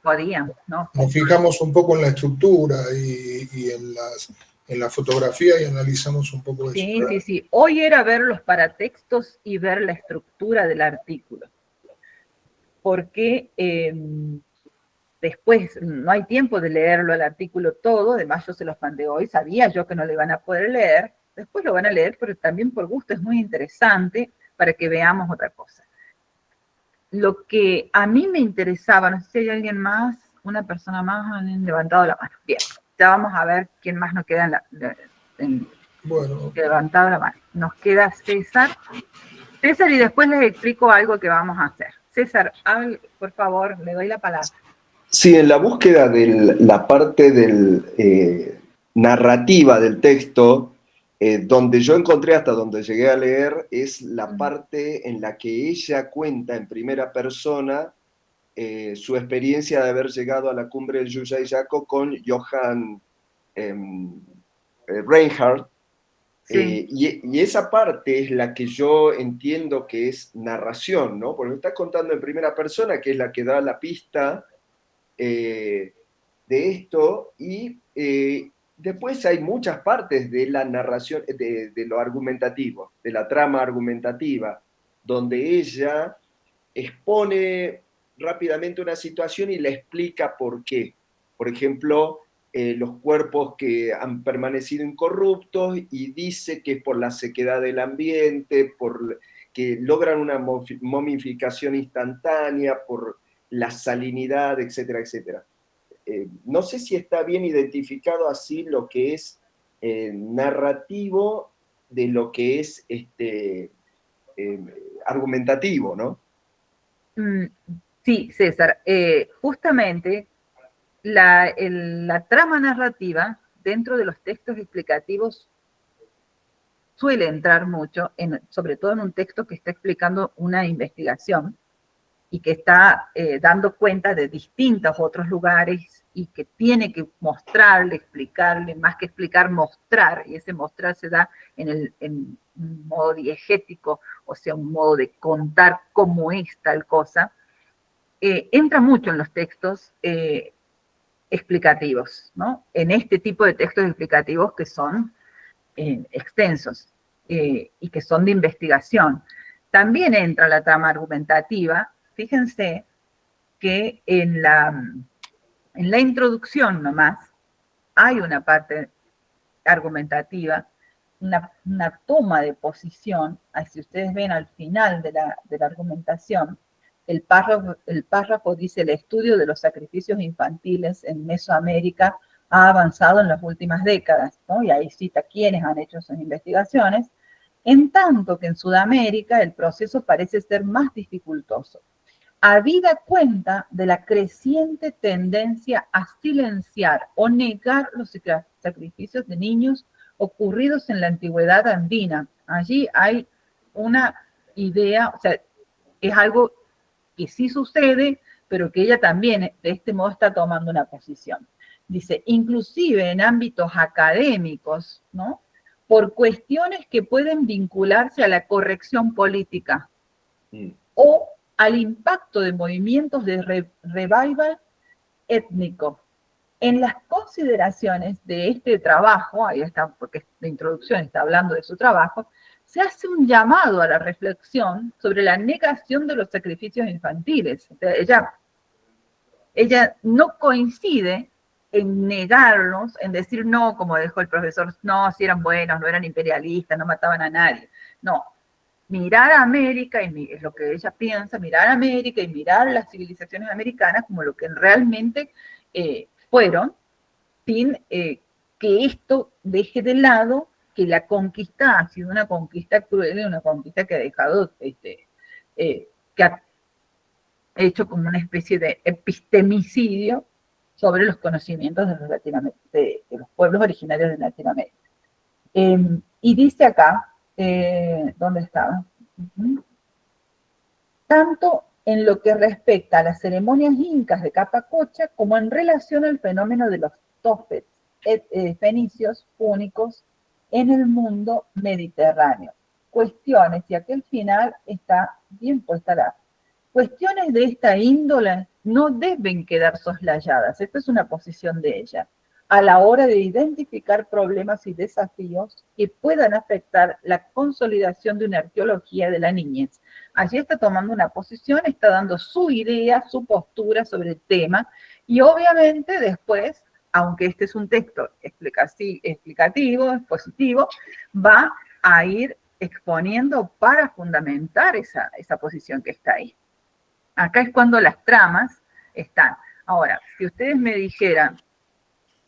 podían. No. Nos fijamos un poco en la estructura y en la fotografía y analizamos un poco eso. Sí. Hoy era ver los paratextos y ver la estructura del artículo. Porque después no hay tiempo de leerlo el artículo todo, además yo se los mandé hoy, sabía yo que no lo iban a poder leer, después lo van a leer, pero también por gusto es muy interesante para que veamos otra cosa. Lo que a mí me interesaba, no sé si hay alguien más, una persona más, han levantado la mano. Bien, ya vamos a ver quién más nos queda levantado la mano. Nos queda César. César, y después les explico algo que vamos a hacer. César, por favor, le doy la palabra. Sí, en la búsqueda de la parte narrativa del texto, donde yo encontré hasta donde llegué a leer, es la parte en la que ella cuenta en primera persona su experiencia de haber llegado a la cumbre del Yuyay-Yaco con Johann Reinhardt. Sí. Y esa parte es la que yo entiendo que es narración, ¿no? Porque me estás contando en primera persona, que es la que da la pista de esto, y después hay muchas partes de la narración, de lo argumentativo, de la trama argumentativa, donde ella expone rápidamente una situación y le explica por qué. Por ejemplo, los cuerpos que han permanecido incorruptos y dice que es por la sequedad del ambiente, por que logran una momificación instantánea, por la salinidad, etcétera, etcétera. No sé si está bien identificado así lo que es narrativo de lo que es argumentativo, ¿no? Sí, César. Justamente la trama narrativa dentro de los textos explicativos suele entrar mucho, sobre todo en un texto que está explicando una investigación y que está dando cuenta de distintos otros lugares y que tiene que mostrarle, explicarle, más que explicar, mostrar, y ese mostrar se da en un modo diegético, o sea, un modo de contar cómo es tal cosa, entra mucho en los textos explicativos, ¿no? En este tipo de textos explicativos que son extensos y que son de investigación. También entra la trama argumentativa. Fíjense que en la introducción nomás hay una parte argumentativa, una toma de posición. Si ustedes ven al final de la argumentación, el párrafo dice: el estudio de los sacrificios infantiles en Mesoamérica ha avanzado en las últimas décadas, ¿no? Y ahí cita quiénes han hecho sus investigaciones, en tanto que en Sudamérica el proceso parece ser más dificultoso, habida cuenta de la creciente tendencia a silenciar o negar los sacrificios de niños ocurridos en la antigüedad andina. Allí hay una idea, o sea, es algo que sí sucede, pero que ella también de este modo está tomando una posición. Dice, inclusive en ámbitos académicos, ¿no? Por cuestiones que pueden vincularse a la corrección política o al impacto de movimientos de revival étnico. En las consideraciones de este trabajo, ahí está, porque la introducción está hablando de su trabajo, se hace un llamado a la reflexión sobre la negación de los sacrificios infantiles. O sea, ella no coincide en negarlos, en decir no, como dijo el profesor, no, si eran buenos, no eran imperialistas, no mataban a nadie. No, mirar a América, y es lo que ella piensa, mirar a América y mirar las civilizaciones americanas como lo que realmente fueron, sin que esto deje de lado que la conquista ha sido una conquista cruel y una conquista que ha dejado, que ha hecho como una especie de epistemicidio sobre los conocimientos de los pueblos originarios de Latinoamérica. Y dice acá, ¿dónde estaba? Tanto en lo que respecta a las ceremonias incas de Capacocha como en relación al fenómeno de los topets fenicios púnicos en el mundo mediterráneo. Cuestiones, y aquí al final está bien puesta cuestiones de esta índole no deben quedar soslayadas, esta es una posición de ella, a la hora de identificar problemas y desafíos que puedan afectar la consolidación de una arqueología de la niñez. Allí está tomando una posición, está dando su idea, su postura sobre el tema, y obviamente después, aunque este es un texto explicativo, expositivo, va a ir exponiendo para fundamentar esa posición que está ahí. Acá es cuando las tramas están. Ahora, si ustedes me dijeran,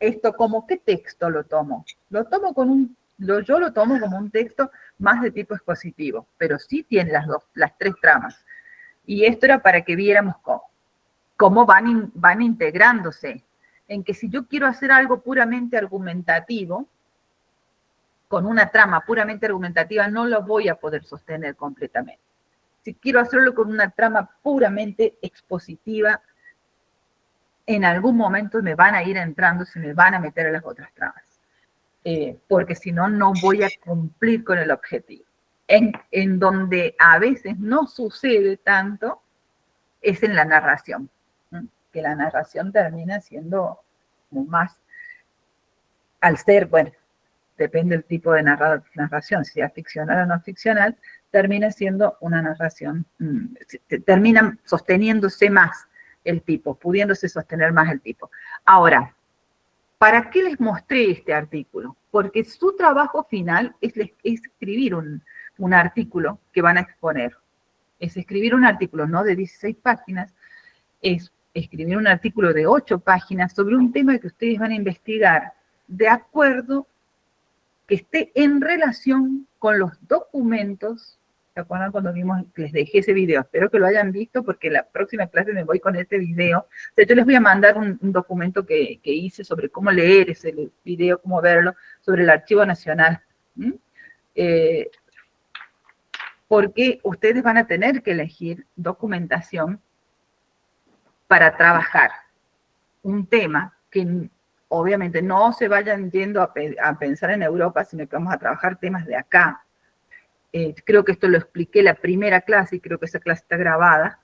esto como, ¿qué texto lo tomo? Yo lo tomo como un texto más de tipo expositivo, pero sí tiene las tres tramas. Y esto era para que viéramos cómo van integrándose. En que si yo quiero hacer algo puramente argumentativo, con una trama puramente argumentativa, no lo voy a poder sostener completamente. Si quiero hacerlo con una trama puramente expositiva, en algún momento me van a ir entrando, se me van a meter a las otras tramas. Porque si no, no voy a cumplir con el objetivo. En donde a veces no sucede tanto, es en la narración, ¿no? Que la narración termina siendo como más, al ser, bueno, depende del tipo de narración, si es ficcional o no ficcional, termina siendo una narración, termina sosteniéndose más el tipo, pudiéndose sostener más el tipo. Ahora, ¿para qué les mostré este artículo? Porque su trabajo final es escribir un artículo que van a exponer. Es escribir un artículo no de 16 páginas, es escribir un artículo de 8 páginas sobre un tema que ustedes van a investigar de acuerdo que esté en relación con los documentos. ¿Se acuerdan cuando vimos, les dejé ese video? Espero que lo hayan visto porque la próxima clase me voy con este video. O sea, yo les voy a mandar un documento que hice sobre cómo leer ese video, cómo verlo, sobre el Archivo Nacional. Porque ustedes van a tener que elegir documentación para trabajar un tema que obviamente no se vayan yendo a pensar en Europa, sino que vamos a trabajar temas de acá. Creo que esto lo expliqué la primera clase, y creo que esa clase está grabada,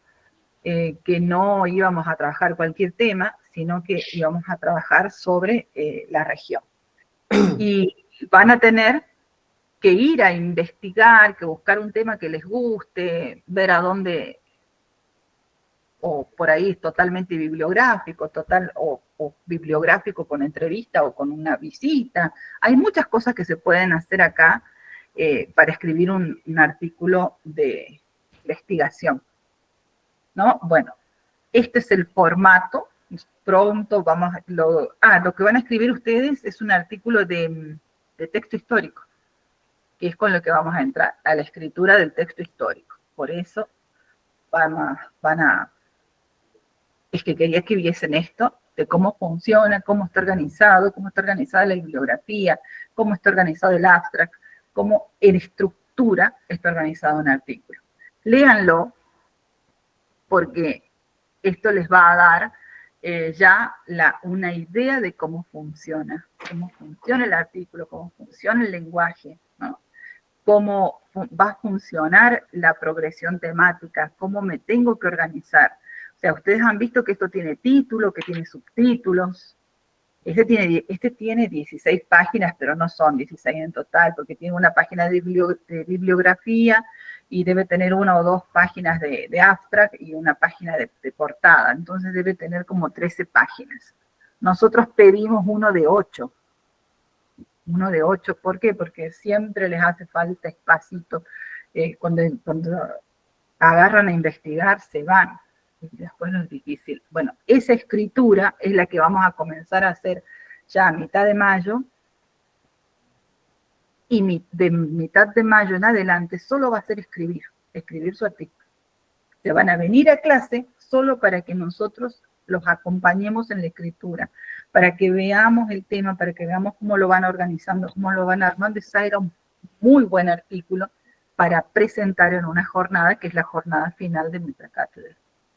que no íbamos a trabajar cualquier tema, sino que íbamos a trabajar sobre la región. Y van a tener que ir a investigar, que buscar un tema que les guste, ver a dónde, o por ahí totalmente bibliográfico, o bibliográfico con entrevista o con una visita. Hay muchas cosas que se pueden hacer acá para escribir un artículo de investigación, ¿no? Bueno, este es el formato. Pronto vamos a... lo que van a escribir ustedes es un artículo de texto histórico, que es con lo que vamos a entrar, a la escritura del texto histórico. Por eso es que quería que viesen esto, de cómo funciona, cómo está organizada la bibliografía, cómo está organizado el abstract, cómo en estructura está organizado un artículo. Léanlo, porque esto les va a dar una idea de cómo funciona el artículo, cómo funciona el lenguaje, ¿no? Cómo va a funcionar la progresión temática, cómo me tengo que organizar. O sea, ustedes han visto que esto tiene título, que tiene subtítulos. Este tiene 16 páginas, pero no son 16 en total, porque tiene una página de bibliografía y debe tener 1 o 2 páginas de abstract y una página de portada. Entonces debe tener como 13 páginas. Nosotros pedimos uno de 8. Uno de 8, ¿por qué? Porque siempre les hace falta espacito. Cuando agarran a investigar, se van. Y después no es difícil. Bueno, esa escritura es la que vamos a comenzar a hacer ya a mitad de mayo. Y de mitad de mayo en adelante solo va a ser escribir su artículo. Se van a venir a clase solo para que nosotros los acompañemos en la escritura, para que veamos el tema, para que veamos cómo lo van organizando, cómo lo van armando. Ese era un muy buen artículo para presentar en una jornada, que es la jornada final de nuestra cátedra.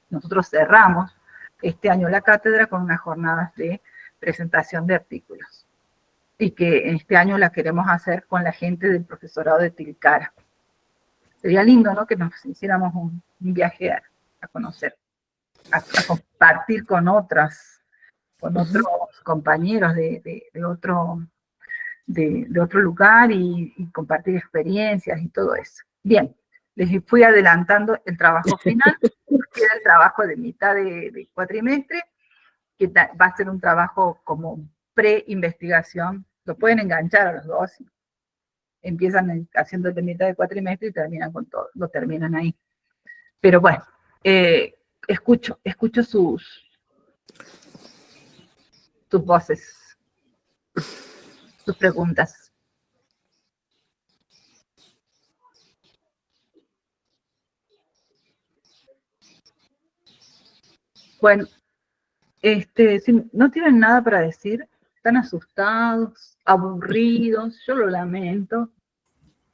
Nosotros cerramos este año la cátedra con unas jornadas de presentación de artículos. Y que este año la queremos hacer con la gente del profesorado de Tilcara. Sería lindo, ¿no?, que nos hiciéramos un viaje a conocer, a compartir con otros compañeros de otro lugar y compartir experiencias y todo eso. Bien, les fui adelantando el trabajo final, que era el trabajo de mitad de cuatrimestre, que va a ser un trabajo como pre-investigación. Lo pueden enganchar a los dos. Empiezan haciendo de mitad de cuatrimestre y terminan con todo. Lo terminan ahí. Pero bueno, escucho sus voces, sus preguntas. Bueno, si no tienen nada para decir, están asustados, aburridos, yo lo lamento,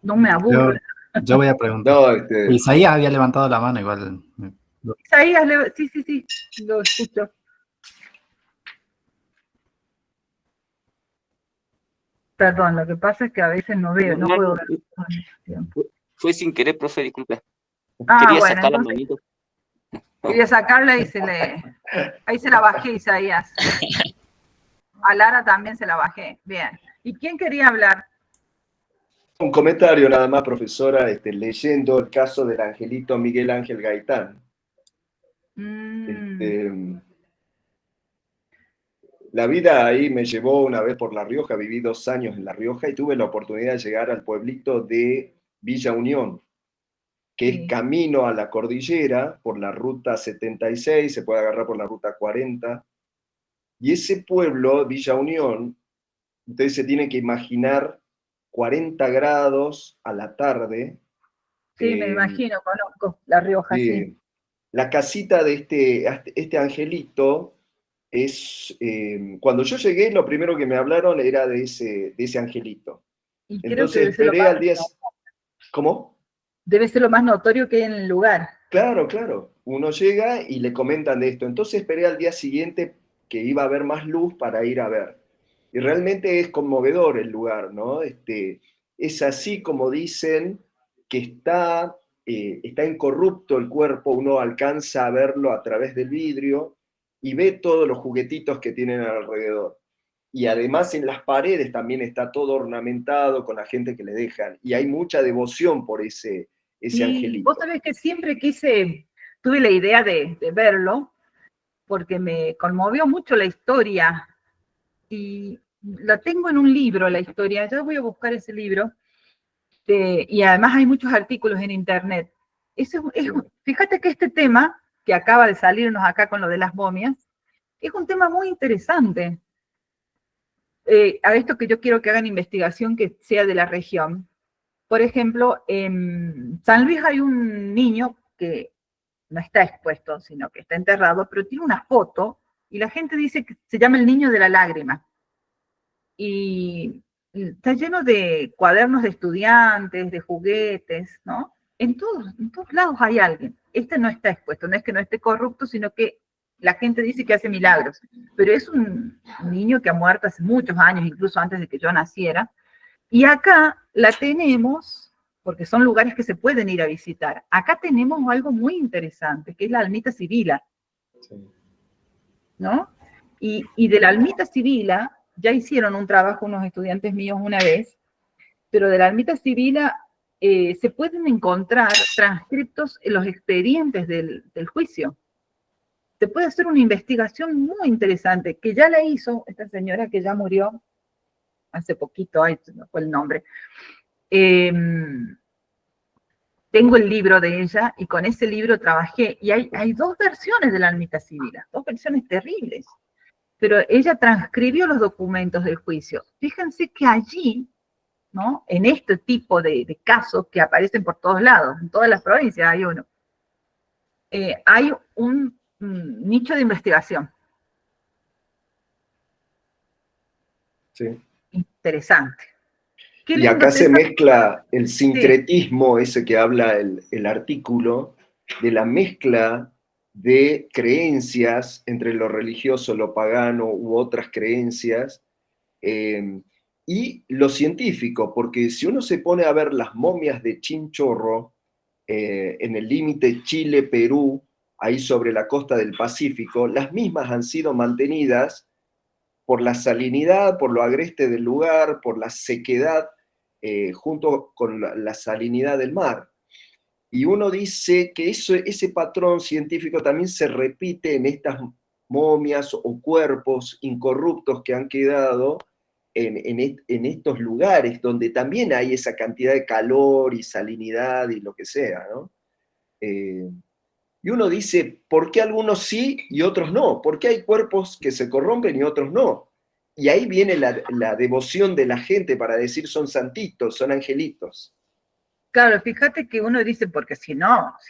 no me aburro. Yo voy a preguntar. No, Isaías había levantado la mano igual. Isaías, sí, lo escucho. Perdón, lo que pasa es que a veces no veo, no puedo ver. Fue sin querer, profe, disculpe. Ah, Quería bueno, sacar la entonces, manito. quería sacarla y ahí se la bajé, Isaías. A Lara también se la bajé. Bien. ¿Y quién quería hablar? Un comentario nada más, profesora, leyendo el caso del angelito Miguel Ángel Gaitán. La vida ahí me llevó una vez por La Rioja, viví 2 años en La Rioja y tuve la oportunidad de llegar al pueblito de Villa Unión, que es camino a la cordillera por la ruta 76, se puede agarrar por la ruta 40. Y ese pueblo, Villa Unión, ustedes se tienen que imaginar 40 grados a la tarde. Sí, me imagino, conozco La Rioja, sí. La casita de este angelito es... cuando yo llegué, lo primero que me hablaron era de ese angelito. Y entonces esperé al día... ¿Cómo? Debe ser lo más notorio que hay en el lugar. Claro, claro. Uno llega y le comentan de esto. Entonces esperé al día siguiente que iba a haber más luz para ir a ver. Y realmente es conmovedor el lugar, ¿no? Es así como dicen que está incorrupto el cuerpo, uno alcanza a verlo a través del vidrio y ve todos los juguetitos que tienen alrededor. Y además en las paredes también está todo ornamentado con la gente que le dejan. Y hay mucha devoción por ese angelito. Vos sabés que siempre tuve la idea de verlo, porque me conmovió mucho la historia. Y la tengo en un libro, la historia. Ya voy a buscar ese libro. Y además hay muchos artículos en internet. Fíjate que este tema, que acaba de salirnos acá con lo de las momias, es un tema muy interesante. A esto que yo quiero que hagan investigación que sea de la región. Por ejemplo, en San Luis hay un niño que no está expuesto, sino que está enterrado, pero tiene una foto, y la gente dice que se llama el niño de la lágrima. Y está lleno de cuadernos de estudiantes, de juguetes, ¿no? En todos lados hay alguien. Este no está expuesto, no es que no esté corrupto, sino que la gente dice que hace milagros. Pero es un niño que ha muerto hace muchos años, incluso antes de que yo naciera. Y acá la tenemos, porque son lugares que se pueden ir a visitar. Acá tenemos algo muy interesante, que es la Almita Sibila, ¿no? Y de la Almita Sibila, ya hicieron un trabajo unos estudiantes míos una vez, pero de la Almita Sibila se pueden encontrar transcriptos en los expedientes del juicio. Se puede hacer una investigación muy interesante, que ya la hizo esta señora que ya murió hace poquito, no fue el nombre. Tengo el libro de ella y con ese libro trabajé. Y hay 2 versiones de la Almita Sibila, 2 versiones terribles. Pero ella transcribió los documentos del juicio. Fíjense que allí, ¿no? En este tipo de casos que aparecen por todos lados, en todas las provincias hay uno, hay un nicho de investigación. Sí. Interesante. Y acá se mezcla el sincretismo, ese que habla el artículo, de la mezcla de creencias entre lo religioso, lo pagano u otras creencias, y lo científico, porque si uno se pone a ver las momias de Chinchorro, en el límite Chile-Perú, ahí sobre la costa del Pacífico, las mismas han sido mantenidas por la salinidad, por lo agreste del lugar, por la sequedad, junto con la salinidad del mar. Y uno dice que ese patrón científico también se repite en estas momias o cuerpos incorruptos que han quedado en estos lugares, donde también hay esa cantidad de calor y salinidad y lo que sea, ¿no? Y uno dice, ¿por qué algunos sí y otros no? ¿Por qué hay cuerpos que se corrompen y otros no? Y ahí viene la devoción de la gente para decir son santitos, son angelitos. Claro, fíjate que uno dice, porque si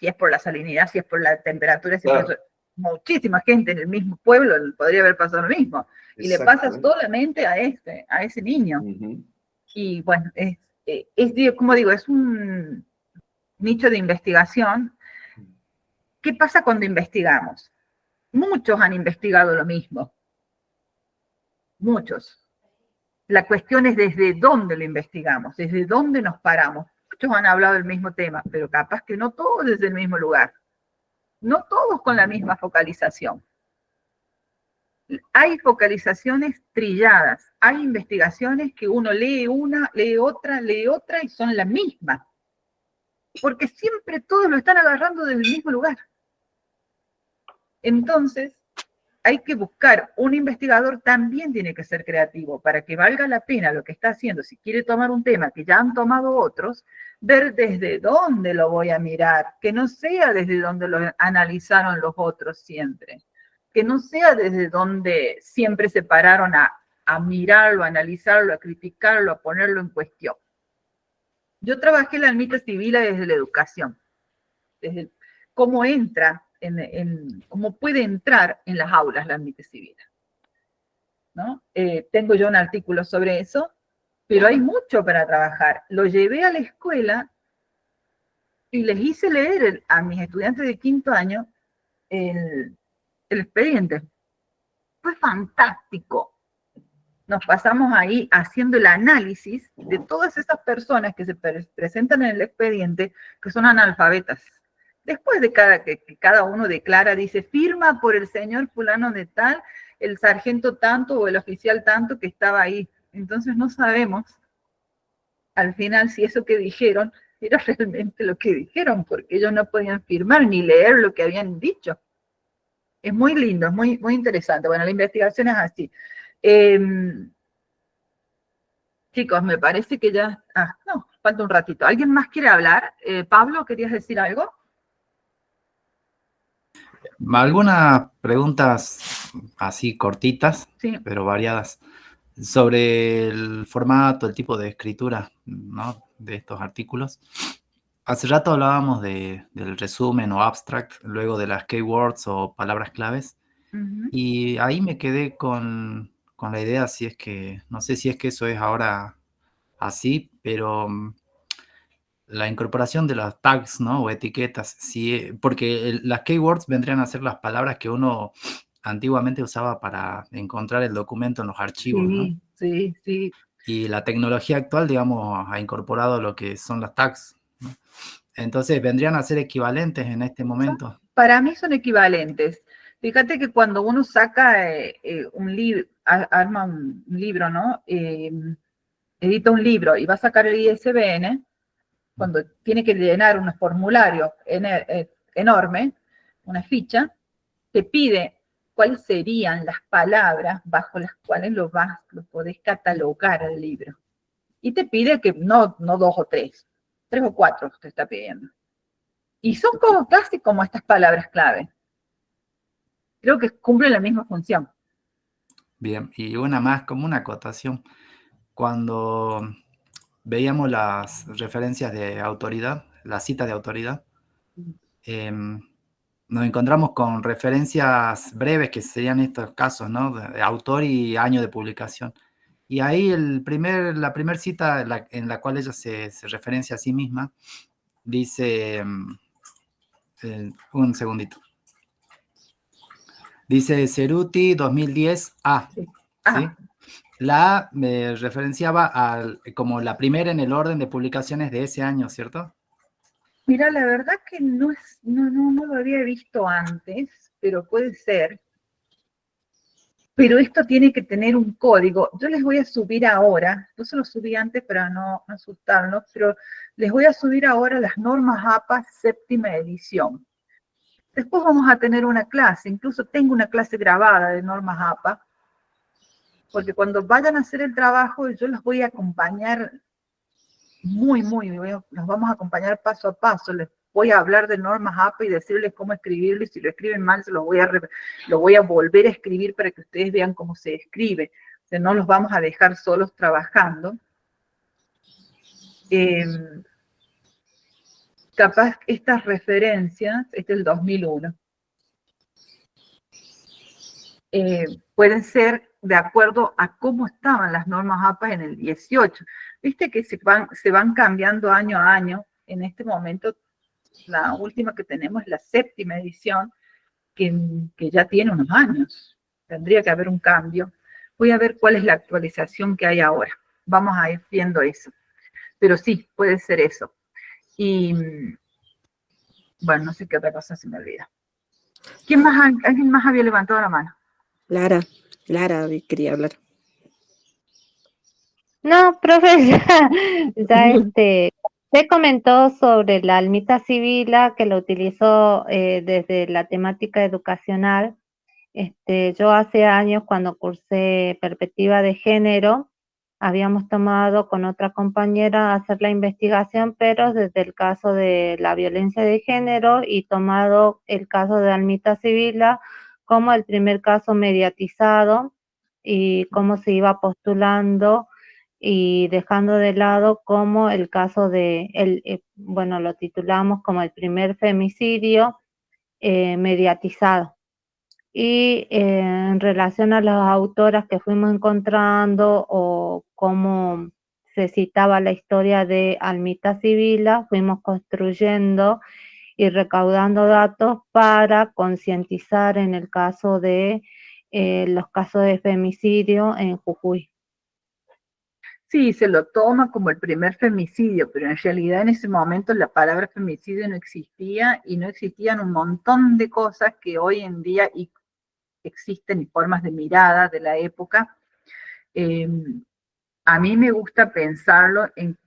es por la salinidad, si es por la temperatura, si es por eso, muchísima gente en el mismo pueblo podría haber pasado lo mismo. Y le pasa solamente a ese niño. Y bueno, como digo, es un nicho de investigación. ¿Qué pasa cuando investigamos? Muchos han investigado lo mismo. Muchos. La cuestión es desde dónde lo investigamos, desde dónde nos paramos. Muchos han hablado del mismo tema, pero capaz que no todos desde el mismo lugar. No todos con la misma focalización. Hay focalizaciones trilladas, hay investigaciones que uno lee una, lee otra y son la misma. Porque siempre todos lo están agarrando desde el mismo lugar. Entonces, hay que buscar, un investigador también tiene que ser creativo para que valga la pena lo que está haciendo. Si quiere tomar un tema que ya han tomado otros, ver desde dónde lo voy a mirar, que no sea desde donde lo analizaron los otros siempre, que no sea desde donde siempre se pararon a mirarlo, a analizarlo, a criticarlo, a ponerlo en cuestión. Yo trabajé la ermita civil desde la educación, desde cómo entra, cómo puede entrar en las aulas la ermita civil, ¿no? Tengo yo un artículo sobre eso, pero hay mucho para trabajar. Lo llevé a la escuela y les hice leer a mis estudiantes de 5º año el expediente. Fue fantástico. Nos pasamos ahí haciendo el análisis de todas esas personas que se presentan en el expediente que son analfabetas. Después de que cada uno declara, dice, firma por el señor fulano de tal, el sargento tanto o el oficial tanto que estaba ahí. Entonces no sabemos al final si eso que dijeron era realmente lo que dijeron, porque ellos no podían firmar ni leer lo que habían dicho. Es muy lindo, es muy, muy interesante. Bueno, la investigación es así. Chicos, me parece que ya... no, falta un ratito. ¿Alguien más quiere hablar? Pablo, ¿querías decir algo? Algunas preguntas así cortitas, sí, pero variadas, sobre el formato, el tipo de escritura, ¿no?, de estos artículos. Hace rato hablábamos del resumen o abstract, luego de las keywords o palabras claves, y ahí me quedé con la idea, si es que, no sé si es que eso es ahora así, pero la incorporación de los tags, ¿no?, o etiquetas, porque las keywords vendrían a ser las palabras que uno antiguamente usaba para encontrar el documento en los archivos, ¿no? Sí. Y la tecnología actual, digamos, ha incorporado lo que son los tags, ¿no? Entonces, ¿vendrían a ser equivalentes en este momento? Para mí son equivalentes. Fíjate que cuando uno saca un libro, arma un libro, ¿no? Edita un libro y va a sacar el ISBN, cuando tiene que llenar un formulario enorme, una ficha, te pide cuáles serían las palabras bajo las cuales lo podés catalogar el libro. Y te pide que no 2 o 3 o 4 te está pidiendo. Y son casi como estas palabras clave. Creo que cumplen la misma función. Bien, y una más, como una acotación. Cuando veíamos las referencias de autoridad, la cita de autoridad, nos encontramos con referencias breves, que serían estos casos, ¿no?, de autor y año de publicación. Y ahí la primera cita en la cual ella se referencia a sí misma, dice, un segundito, dice Ceruti 2010 A, ¿sí? La A me referenciaba como la primera en el orden de publicaciones de ese año, ¿cierto? Mira, la verdad que no lo había visto antes, pero puede ser. Pero esto tiene que tener un código. Yo les voy a subir ahora, yo se lo subí antes para no asustarnos, pero les voy a subir ahora las normas APA 7ª edición. Después vamos a tener una clase, incluso tengo una clase grabada de normas APA, porque cuando vayan a hacer el trabajo yo los voy a acompañar los vamos a acompañar paso a paso, les voy a hablar de normas APA y decirles cómo escribirlo, y si lo escriben mal lo voy a volver a escribir para que ustedes vean cómo se escribe. O sea, no los vamos a dejar solos trabajando. Capaz estas referencias, este es el 2001, pueden ser de acuerdo a cómo estaban las normas APA en el 18. Viste que se van cambiando año a año. En este momento, la última que tenemos es la 7ª edición, que ya tiene unos años. Tendría que haber un cambio. Voy a ver cuál es la actualización que hay ahora. Vamos a ir viendo eso. Pero sí, puede ser eso. Y, bueno, no sé qué otra cosa se me olvida. ¿Alguien más había levantado la mano? Lara quería hablar. No, profe, ya usted comentó sobre la almita sibila que lo utilizó desde la temática educacional. Yo hace años cuando cursé perspectiva de género, habíamos tomado con otra compañera hacer la investigación, pero desde el caso de la violencia de género y tomado el caso de Almita Sibila como el primer caso mediatizado y cómo se iba postulando y dejando de lado como el caso de, bueno, lo titulamos como el primer femicidio mediatizado. Y en relación a las autoras que fuimos encontrando o cómo se citaba la historia de Almita Sibila, fuimos construyendo y recaudando datos para concientizar en el caso de los casos de femicidio en Jujuy. Sí, se lo toma como el primer femicidio, pero en realidad en ese momento la palabra femicidio no existía y no existían un montón de cosas que hoy en día existen y formas de mirada de la época. A mí me gusta pensarlo en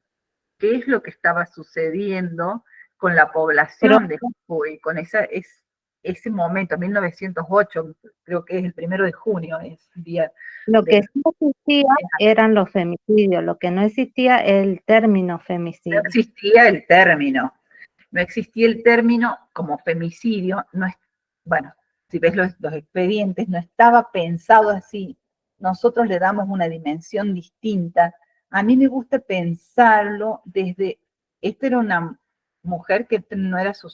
qué es lo que estaba sucediendo con la población de Jujuy, con ese momento, 1908, creo que es el 1 de junio, es el día. Lo que sí existía eran los femicidios, lo que no existía el término femicidio. No existía el término. No existía el término como femicidio, no es, bueno, si ves los expedientes, no estaba pensado así. Nosotros le damos una dimensión distinta. A mí me gusta pensarlo desde, esta era una mujer que no era su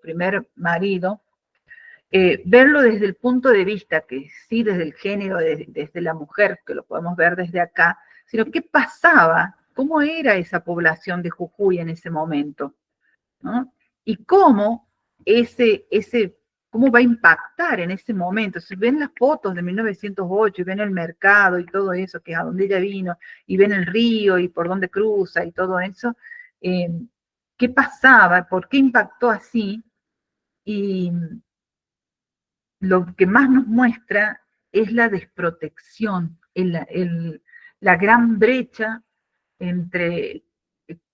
primer marido, verlo desde el punto de vista, que sí desde el género, desde la mujer, que lo podemos ver desde acá, sino qué pasaba, cómo era esa población de Jujuy en ese momento, ¿no? Y cómo cómo va a impactar en ese momento. Si ven las fotos de 1908 y ven el mercado y todo eso, que es a donde ella vino, y ven el río y por dónde cruza y todo eso, ¿qué pasaba? ¿Por qué impactó así? Y lo que más nos muestra es la desprotección, la gran brecha entre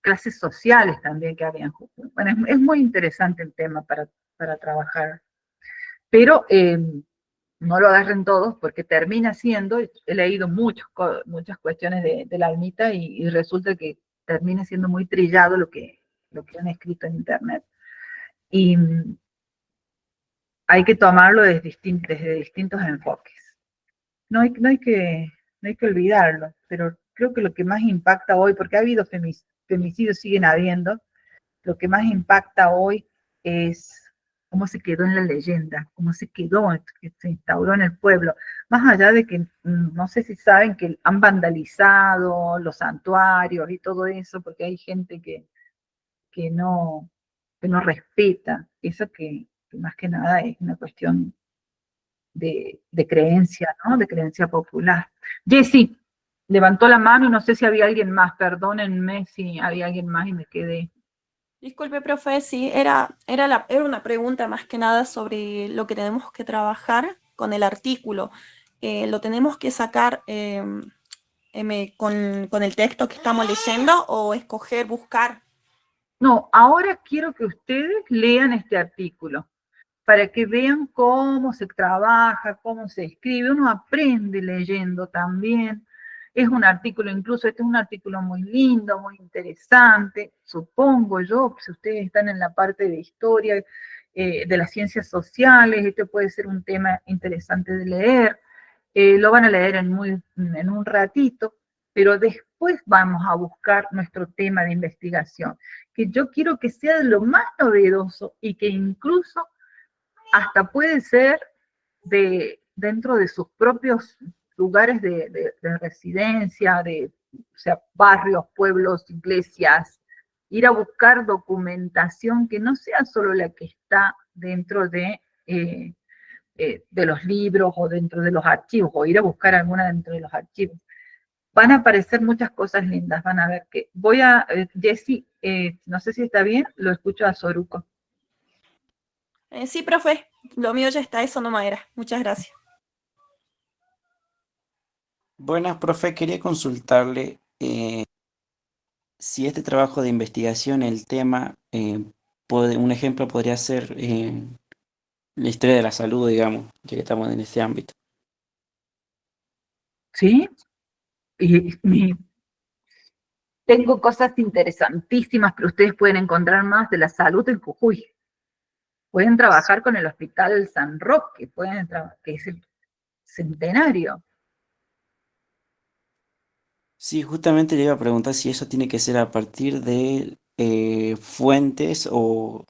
clases sociales también que había en Jujuy. Bueno, es muy interesante el tema para trabajar, pero no lo agarren todos porque termina siendo, he leído muchas cuestiones de la almita y resulta que termina siendo muy trillado lo que han escrito en internet. Y hay que tomarlo desde distintos enfoques. No hay que olvidarlo, pero creo que lo que más impacta hoy, porque ha habido femicidios, siguen habiendo, lo que más impacta hoy es cómo se quedó en la leyenda, cómo se quedó, que se instauró en el pueblo. Más allá de que, no sé si saben que han vandalizado los santuarios y todo eso, porque hay gente que no respeta. Eso que más que nada es una cuestión de creencia, ¿no? De creencia popular. Jessy levantó la mano y no sé si había alguien más, perdónenme si había alguien más y me quedé. Disculpe, profe, sí, era una pregunta más que nada sobre lo que tenemos que trabajar con el artículo. ¿Lo tenemos que sacar con el texto que estamos leyendo o escoger, buscar? No, ahora quiero que ustedes lean este artículo para que vean cómo se trabaja, cómo se escribe. Uno aprende leyendo también. Es un artículo, incluso este es un artículo muy lindo, muy interesante, supongo yo, si ustedes están en la parte de historia, de las ciencias sociales, este puede ser un tema interesante de leer. Lo van a leer en un ratito, pero después vamos a buscar nuestro tema de investigación, que yo quiero que sea de lo más novedoso y que incluso hasta puede ser dentro de sus propios lugares de residencia, o sea, barrios, pueblos, iglesias, ir a buscar documentación que no sea solo la que está dentro de los libros o dentro de los archivos, o ir a buscar alguna dentro de los archivos. Van a aparecer muchas cosas lindas, van a ver que Jessy, no sé si está bien, lo escucho a Soruco. Sí, profe, lo mío ya está, eso nomás era. Muchas gracias. Buenas, profe, quería consultarle si este trabajo de investigación, el tema, un ejemplo podría ser la historia de la salud, digamos, ya que estamos en ese ámbito. ¿Sí? Tengo cosas interesantísimas, pero ustedes pueden encontrar más de la salud en Jujuy. Pueden trabajar con el Hospital San Roque, que es el centenario. Sí, justamente le iba a preguntar si eso tiene que ser a partir de fuentes o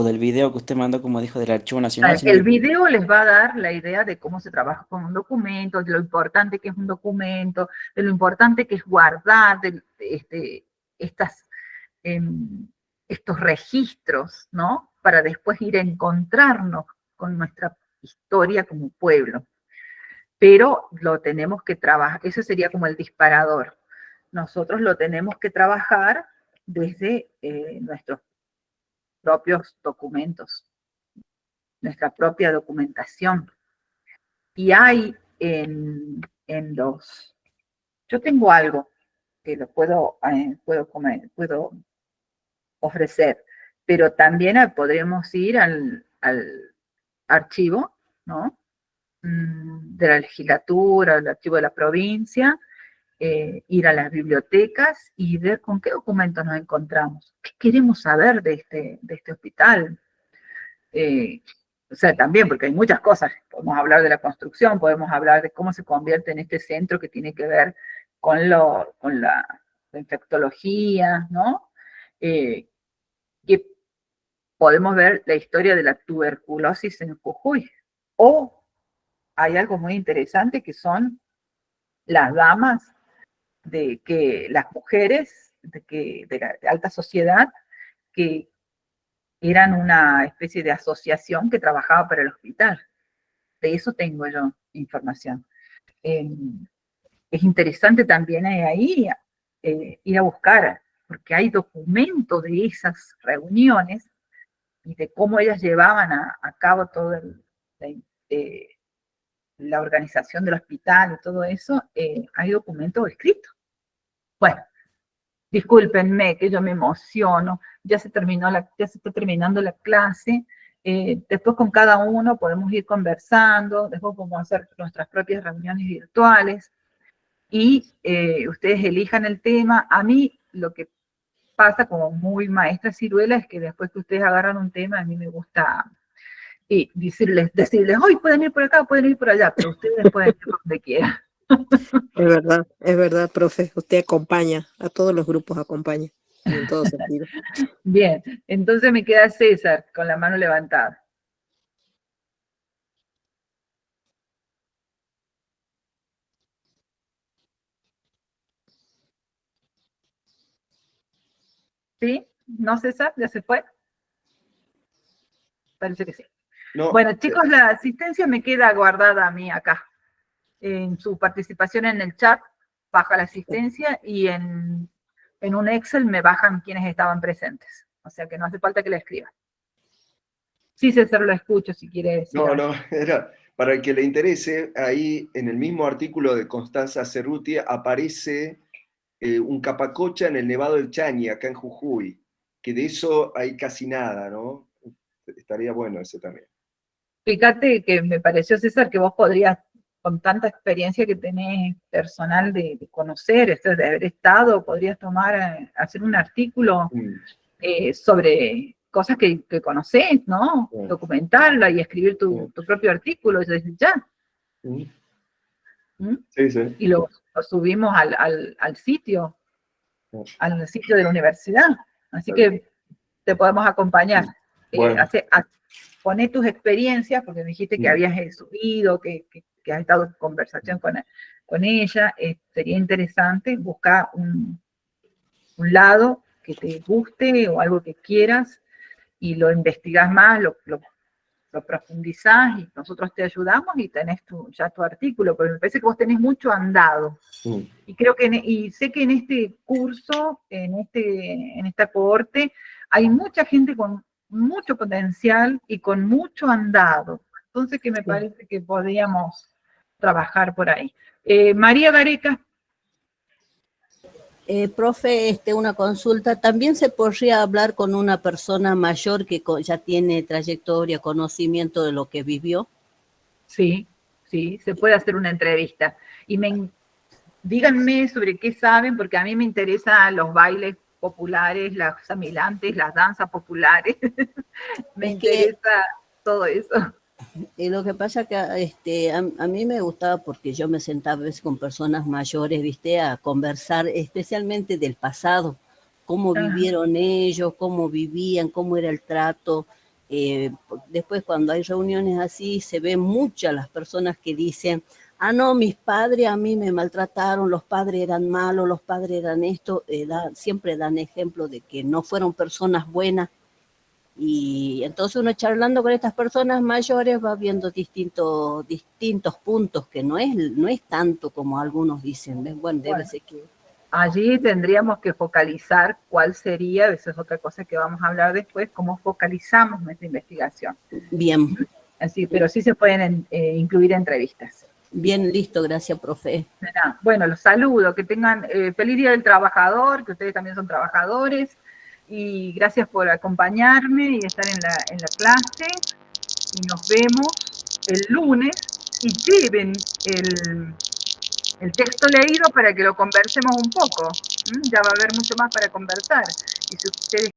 del video que usted mandó, como dijo, del Archivo Nacional, sino El que... video les va a dar la idea de cómo se trabaja con un documento, de lo importante que es un documento, de lo importante que es guardar estos registros, ¿no? Para después ir a encontrarnos con nuestra historia como pueblo. Pero lo tenemos que trabajar, eso sería como el disparador. Nosotros lo tenemos que trabajar desde nuestros propios documentos, nuestra propia documentación. Y hay yo tengo algo que lo puedo ofrecer, pero también podremos ir al archivo, ¿no? De la legislatura, al archivo de la provincia, ir a las bibliotecas y ver con qué documentos nos encontramos, qué queremos saber de este hospital. O sea, también, porque hay muchas cosas, podemos hablar de la construcción, podemos hablar de cómo se convierte en este centro que tiene que ver con la infectología, ¿no? Que podemos ver la historia de la tuberculosis en Jujuy. O hay algo muy interesante que son las damas, las mujeres de la alta sociedad, que eran una especie de asociación que trabajaba para el hospital. De eso tengo yo información. Es interesante también ahí ir a buscar, porque hay documentos de esas reuniones y de cómo ellas llevaban a cabo toda la organización del hospital y todo eso. Hay documentos escritos. Bueno, discúlpenme que yo me emociono, ya se está terminando la clase. Después con cada uno podemos ir conversando, después podemos hacer nuestras propias reuniones virtuales y ustedes elijan el tema. A mí lo que pasa como muy maestra ciruela es que después que ustedes agarran un tema, a mí me gusta decirles, hoy pueden ir por acá, pueden ir por allá, pero ustedes pueden ir por donde quieran. Es verdad, profe, usted acompaña, a todos los grupos acompaña, en todo sentido. Bien, entonces me queda César con la mano levantada. ¿Sí? ¿No, César? ¿Ya se fue? Parece que sí. No, bueno, chicos, la asistencia me queda guardada a mí acá. En su participación en el chat, baja la asistencia y en un Excel me bajan quienes estaban presentes. O sea que no hace falta que la escriban. Sí, César, lo escucho si quiere decir algo. No, era para el que le interese, ahí en el mismo artículo de Constanza Cerruti aparece un capacocha en el Nevado del Chañi, acá en Jujuy, que de eso hay casi nada, ¿no? Estaría bueno ese también. Fíjate que me pareció, César, que vos podrías, con tanta experiencia que tenés personal de conocer, de haber estado, podrías hacer un artículo sobre cosas que conocés, ¿no? Documentarla y escribir tu propio artículo desde ya. Sí, sí. Y lo subimos al sitio de la universidad. Así que te podemos acompañar. Bueno. Poné tus experiencias, porque me dijiste que habías subido, que has estado en conversación con ella. Sería interesante buscar un lado que te guste o algo que quieras y lo investigás más, lo profundizás y nosotros te ayudamos y tenés ya tu artículo, pero me parece que vos tenés mucho andado. Y creo y sé que en este curso, en esta cohorte, hay mucha gente con mucho potencial y con mucho andado. Entonces que me parece que podríamos trabajar por ahí. María Gareca. Profe, una consulta. ¿También se podría hablar con una persona mayor que ya tiene trayectoria, conocimiento de lo que vivió? Sí, sí, se puede hacer una entrevista. Y díganme sobre qué saben, porque a mí me interesan los bailes populares, las samilantes, las danzas populares. Me interesa todo eso. Y lo que pasa que a mí me gustaba porque yo me sentaba a veces con personas mayores, ¿viste? A conversar especialmente del pasado, cómo vivieron ellos, cómo vivían, cómo era el trato. Después cuando hay reuniones así se ven muchas las personas que dicen, ah, no, mis padres a mí me maltrataron, los padres eran malos, los padres eran esto, siempre dan ejemplo de que no fueron personas buenas. Y entonces uno charlando con estas personas mayores va viendo distintos puntos, que no es tanto como algunos dicen. Bueno, debe ser que... Allí tendríamos que focalizar cuál sería, esa es otra cosa que vamos a hablar después, cómo focalizamos nuestra investigación. Bien. Así, pero sí se pueden incluir entrevistas. Bien, listo, gracias, profe. Bueno, los saludo, que tengan feliz Día del Trabajador, que ustedes también son trabajadores, y gracias por acompañarme y estar en la clase, y nos vemos el lunes, y lleven el texto leído para que lo conversemos un poco. Ya va a haber mucho más para conversar, y si ustedes